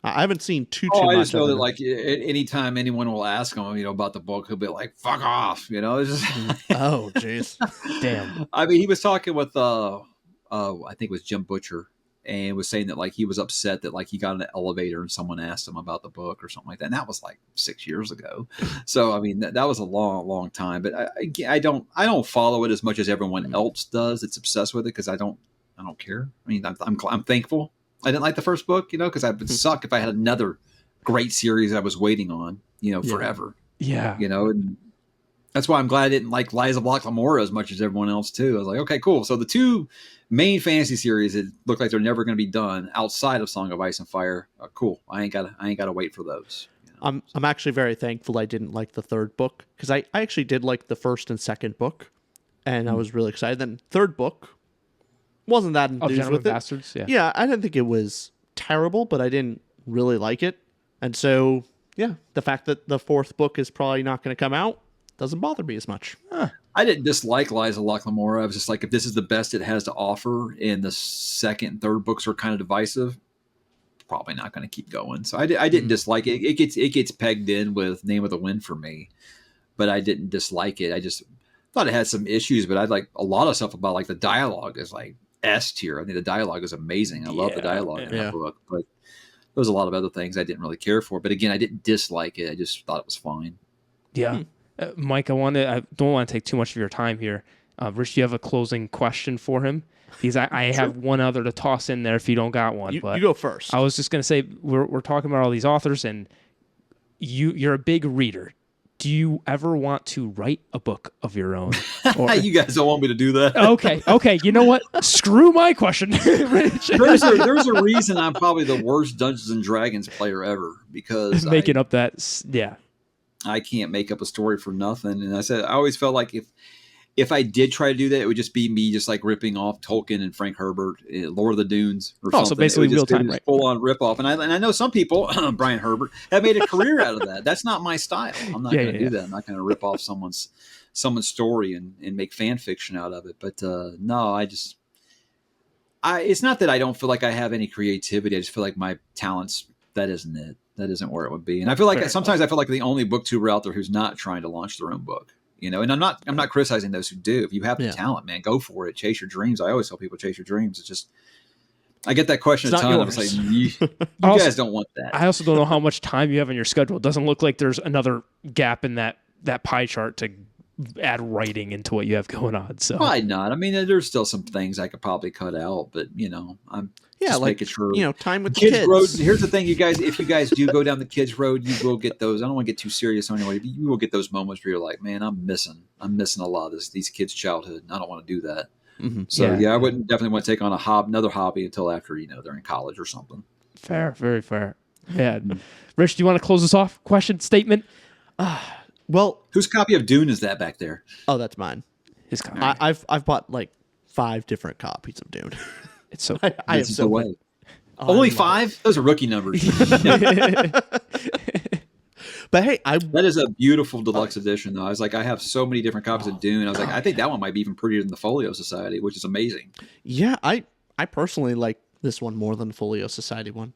I haven't seen too much. I just know that like anytime anyone will ask him, about the book, he'll be like, "Fuck off," It's just oh, jeez, damn. I mean, he was talking with I think it was Jim Butcher, and was saying that like he was upset that like he got in an elevator and someone asked him about the book or something like that. And that was like 6 years ago. So I mean that was a long time. But I don't follow it as much as everyone else does. It's obsessed with it because I don't care. I mean I'm thankful I didn't like the first book, because I would suck if I had another great series I was waiting on, forever. Yeah. And that's why I'm glad I didn't like Lies of Locke Lamora as much as everyone else too. I was like, okay, cool. So the two main fantasy series that look like they're never going to be done outside of Song of Ice and Fire, cool. I ain't gotta wait for those. I'm actually very thankful I didn't like the third book, because I actually did like the first and second book, and I was really excited. Then third book, wasn't that enthused Gentlemen with it. Bastards, yeah. Yeah, I didn't think it was terrible, but I didn't really like it. And so, yeah, the fact that the fourth book is probably not going to come out doesn't bother me as much. I didn't dislike Liza Lochlamora. I was just like, if this is the best it has to offer, and the second and third books are kind of divisive, probably not going to keep going. So I didn't dislike it. It gets pegged in with Name of the Wind for me, but I didn't dislike it. I just thought it had some issues, but I like a lot of stuff about like the dialogue is like S tier. I think the dialogue is amazing. I love the dialogue in that book, but there was a lot of other things I didn't really care for. But again, I didn't dislike it. I just thought it was fine. Yeah. Mike, I don't want to take too much of your time here. Rich, do you have a closing question for him? Because I have one other to toss in there if you don't got one. You but go first. I was just going to say, we're talking about all these authors, and you're a big reader. Do you ever want to write a book of your own? Or... You guys don't want me to do that. Okay. You know what? Screw my question. Rich. There's a reason I'm probably the worst Dungeons and Dragons player ever, because making up that, yeah. I can't make up a story for nothing. And I always felt like if I did try to do that, it would just be me just like ripping off Tolkien and Frank Herbert, Lord of the Dunes, or something. So basically real time, right? Full on rip off. And I know some people, Brian Herbert, have made a career out of that. That's not my style. I'm not going to do that. I'm not going to rip off someone's story and make fan fiction out of it. But no, it's not that I don't feel like I have any creativity. I just feel like my talents, that isn't it. That isn't where it would be. And I feel like sometimes I feel like the only booktuber out there who's not trying to launch their own book, and I'm not criticizing those who do. If you have the talent, man, go for it. Chase your dreams. I always tell people chase your dreams. It's just, I get that question a ton. I was like, you guys don't want that. I also don't know how much time you have in your schedule. It doesn't look like there's another gap in that pie chart to add writing into what you have going on. So probably not. I mean, there's still some things I could probably cut out, but I'm just making sure. Time with the kids. Road. Here's the thing, you guys. If you guys do go down the kids' road, you will get those. I don't want to get too serious anyway, but you will get those moments where you're like, man, I'm missing a lot of these kids' childhood, and I don't want to do that. Mm-hmm. So I wouldn't definitely want to take on another hobby until after they're in college or something. Fair, very fair. Yeah, Rich, do you want to close us off? Question, statement. Well, whose copy of Dune is that back there? Oh, that's mine. His copy. I've bought like 5 different copies of Dune. It's so I have so many. Only 5? Those are rookie numbers. But hey, that is a beautiful deluxe edition, though. I was like, I have so many different copies of Dune. I was like, I think that one might be even prettier than the Folio Society, which is amazing. Yeah, I personally like this one more than the Folio Society one.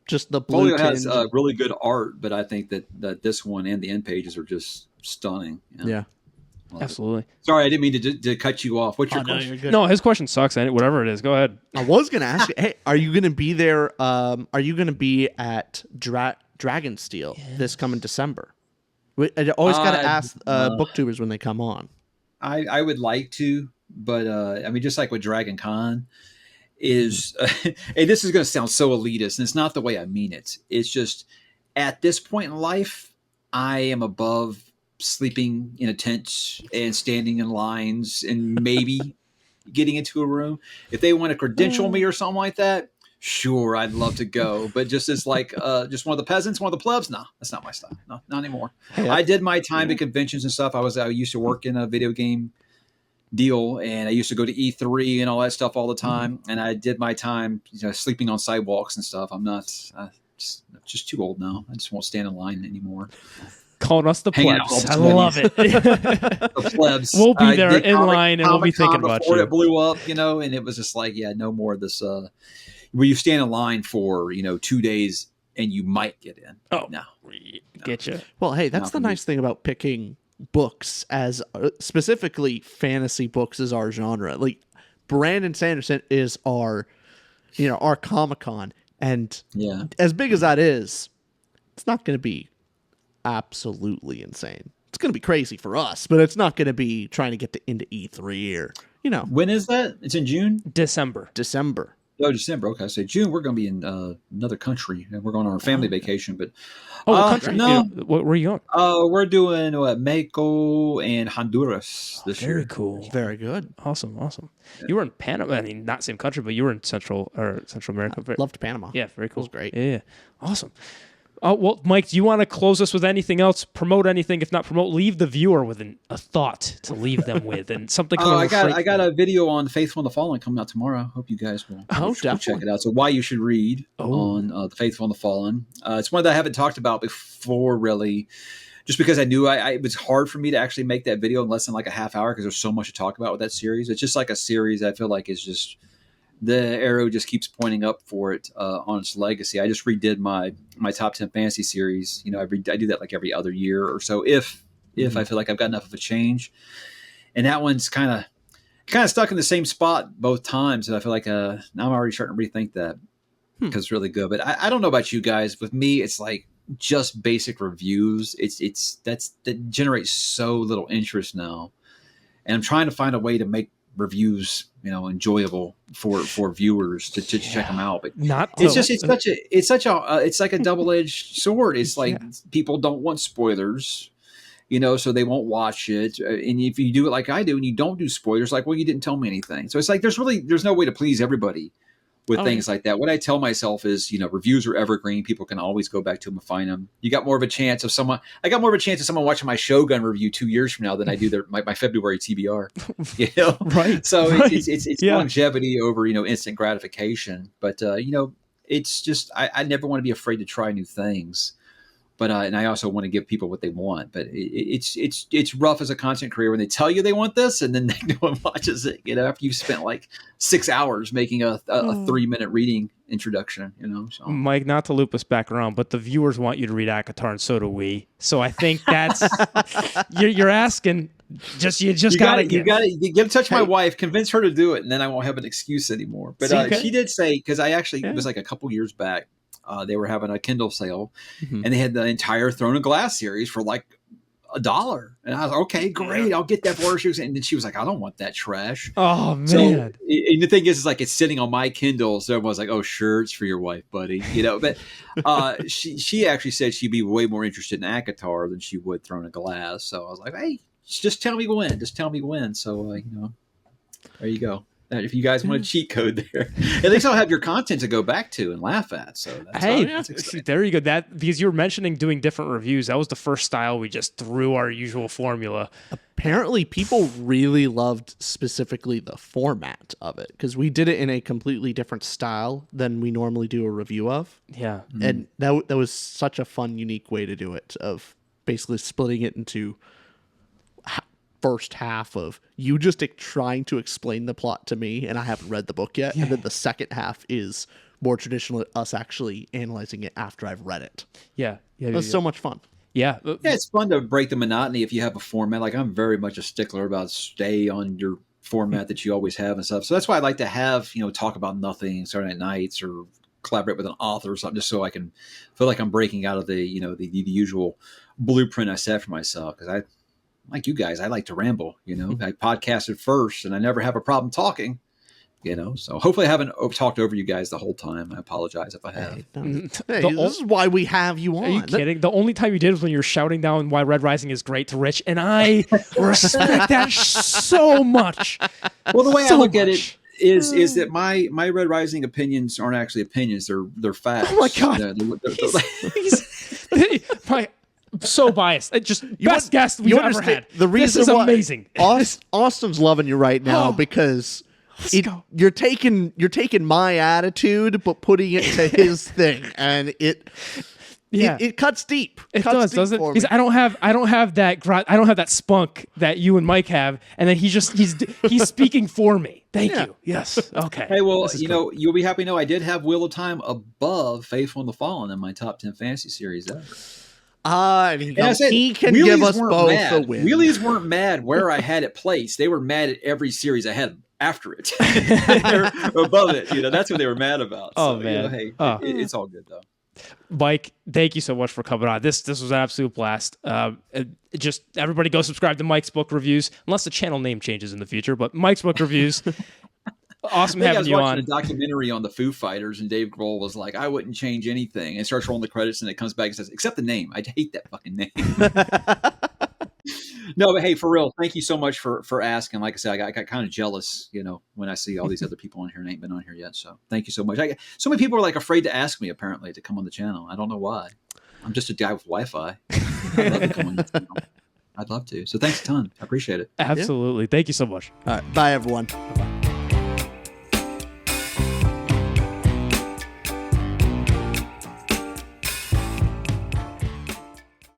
Just the blue Folio has really good art, but I think that this one and the end pages are just stunning. Yeah. Absolutely. Sorry, I didn't mean to cut you off. What's your question? No, his question sucks. Whatever it is, go ahead. I was going to ask you, hey, are you going to be there? Are you going to be at Dragonsteel this coming December? I always got to ask booktubers when they come on. I would like to, but I mean, just like with Dragon Con is, and this is going to sound so elitist, and it's not the way I mean it. It's just at this point in life, I am above sleeping in a tent and standing in lines and maybe getting into a room. If they want to credential me or something like that, sure, I'd love to go. But just as like just one of the peasants, one of the plebs, no, that's not my style. No, not anymore. Hey, I did my time at conventions and stuff. I used to work in a video game deal, and I used to go to E3 and all that stuff all the time. And I did my time, sleeping on sidewalks and stuff. I'm not just too old now. I just won't stand in line anymore. Calling us the plebs. I love it. The plebs. We'll be there in line and we'll be thinking about you. Before it blew up, and it was just like, no more of this, where you stand in line for, 2 days and you might get in. Oh, no. Get you. Well, hey, that's the nice thing about picking books as specifically fantasy books as our genre. Like Brandon Sanderson is our Comic-Con, and as big as that is, it's not going to be absolutely insane. It's going to be crazy for us, but it's not going to be trying to get into E3 or, When is that? It's in June? December. Oh, December. Okay. So June, we're going to be in another country. We're going on our family vacation, but what country? No. Where are you going? We're doing Mexico and Honduras this year. Very cool. Very good. Awesome. Yeah. You were in Panama. I mean, not same country, but you were in Central America. Loved Panama. Yeah, very cool. It was great. Yeah. Awesome. Oh, well, Mike, do you want to close us with anything else? Promote anything? If not promote, leave the viewer with a thought to leave them with, and something. I got a video on Faithful and the Fallen coming out tomorrow. Hope you guys will check it out. So why you should read on the Faithful and the Fallen. It's one that I haven't talked about before, really, just because I knew it was hard for me to actually make that video in less than like a half hour because there's so much to talk about with that series. It's just like a series I feel like is just the arrow just keeps pointing up for it on its legacy. I just redid my top 10 fantasy series. You know, I do that like every other year or so if I feel like I've got enough of a change. And that one's kind of stuck in the same spot both times. And I feel like now I'm already starting to rethink that because it's really good. But I don't know about you guys. With me, it's like just basic reviews. That generates so little interest now. And I'm trying to find a way to make reviews, you know, enjoyable for viewers to check them out. But it's like a double-edged sword. It's like people don't want spoilers, you know, so they won't watch it. And if you do it like I do and you don't do spoilers, like, well, you didn't tell me anything. So it's like there's no way to please everybody with things like that. What I tell myself is, you know, reviews are evergreen. People can always go back to them and find them. I got more of a chance of someone watching my Shogun review 2 years from now than I do my February TBR. You know, right? So it's longevity over, you know, instant gratification. But you know, it's just I never want to be afraid to try new things. But and I also want to give people what they want. But it's rough as a content creator when they tell you they want this and then no one watches it. You know, after you've spent like 6 hours making a 3-minute reading introduction. You know, so. Mike, not to loop us back around, but the viewers want you to read ACOTAR, and so do we. So I think that's you're asking. You gotta touch my wife, convince her to do it, and then I won't have an excuse anymore. But she did say, because I actually it was like a couple years back. They were having a Kindle sale, and they had the entire Throne of Glass series for like $1. And I was like, okay, great, I'll get that for her. And then she was like, I don't want that trash. Oh man! So, and the thing is like it's sitting on my Kindle, so everyone's like, oh, sure, it's for your wife, buddy. You know, but she actually said she'd be way more interested in ACOTAR than she would Throne of Glass. So I was like, hey, just tell me when. Just tell me when. So you know, there you go. If you guys want a cheat code there, at least I'll have your content to go back to and laugh at. So there you go. That because you were mentioning doing different reviews, that was the first style we just threw our usual formula. Apparently, people really loved specifically the format of it because we did it in a completely different style than we normally do a review of. Yeah, and that was such a fun, unique way to do it. Of basically splitting it into first half of you just trying to explain the plot to me and I haven't read the book yet, and then the second half is more traditional, us actually analyzing it after I've read it. It was so much fun. It's fun to break the monotony if you have a format. Like I'm very much a stickler about stay on your format that you always have and stuff. So that's why I like to have, you know, talk about nothing Saturday nights or collaborate with an author or something, just so I can feel like I'm breaking out of the, you know, the usual blueprint I set for myself. Because like you guys, I like to ramble, you know. I podcasted first and I never have a problem talking, you know. So hopefully I haven't talked over you guys the whole time. I apologize if I have. This is why we have you on. Are you kidding? The only time you did was when you were shouting down why Red Rising is great to Rich, and I respect that so much. Well, the way I look at it is that my Red Rising opinions aren't actually opinions. They're facts. Oh my God. So biased. Just best guest we've ever had. The reason this is amazing. Austin's loving you right now because you're taking my attitude but putting it to his thing, and it cuts deep. It does, doesn't it? Because I don't have that spunk that you and Mike have, and then he's speaking for me. Thank you. Yes. Okay. Hey, well, you know, you'll be happy to know I did have Wheel of Time above Faithful and the Fallen in my top 10 fantasy series ever. He can give us both a win. Wheelies weren't mad where I had it placed. They were mad at every series I had after it. They're above it. You know, that's what they were mad about. Oh, so, man. You know, hey, it's all good, though. Mike, thank you so much for coming on. This was an absolute blast. Just everybody go subscribe to Mike's book reviews, unless the channel name changes in the future, but Mike's book reviews. Awesome having you on. I was watching a documentary on the Foo Fighters, and Dave Grohl was like, I wouldn't change anything. And starts rolling the credits, and it comes back and says, except the name. I hate that fucking name. No, but hey, for real, thank you so much for asking. Like I said, I got kind of jealous, you know, when I see all these other people on here and ain't been on here yet. So thank you so much. So many people are like afraid to ask me, apparently, to come on the channel. I don't know why. I'm just a guy with Wi-Fi. I'd love to come on your channel. I'd love to. So thanks a ton. I appreciate it. Absolutely. Thank you so much. All right. Bye, everyone. Bye.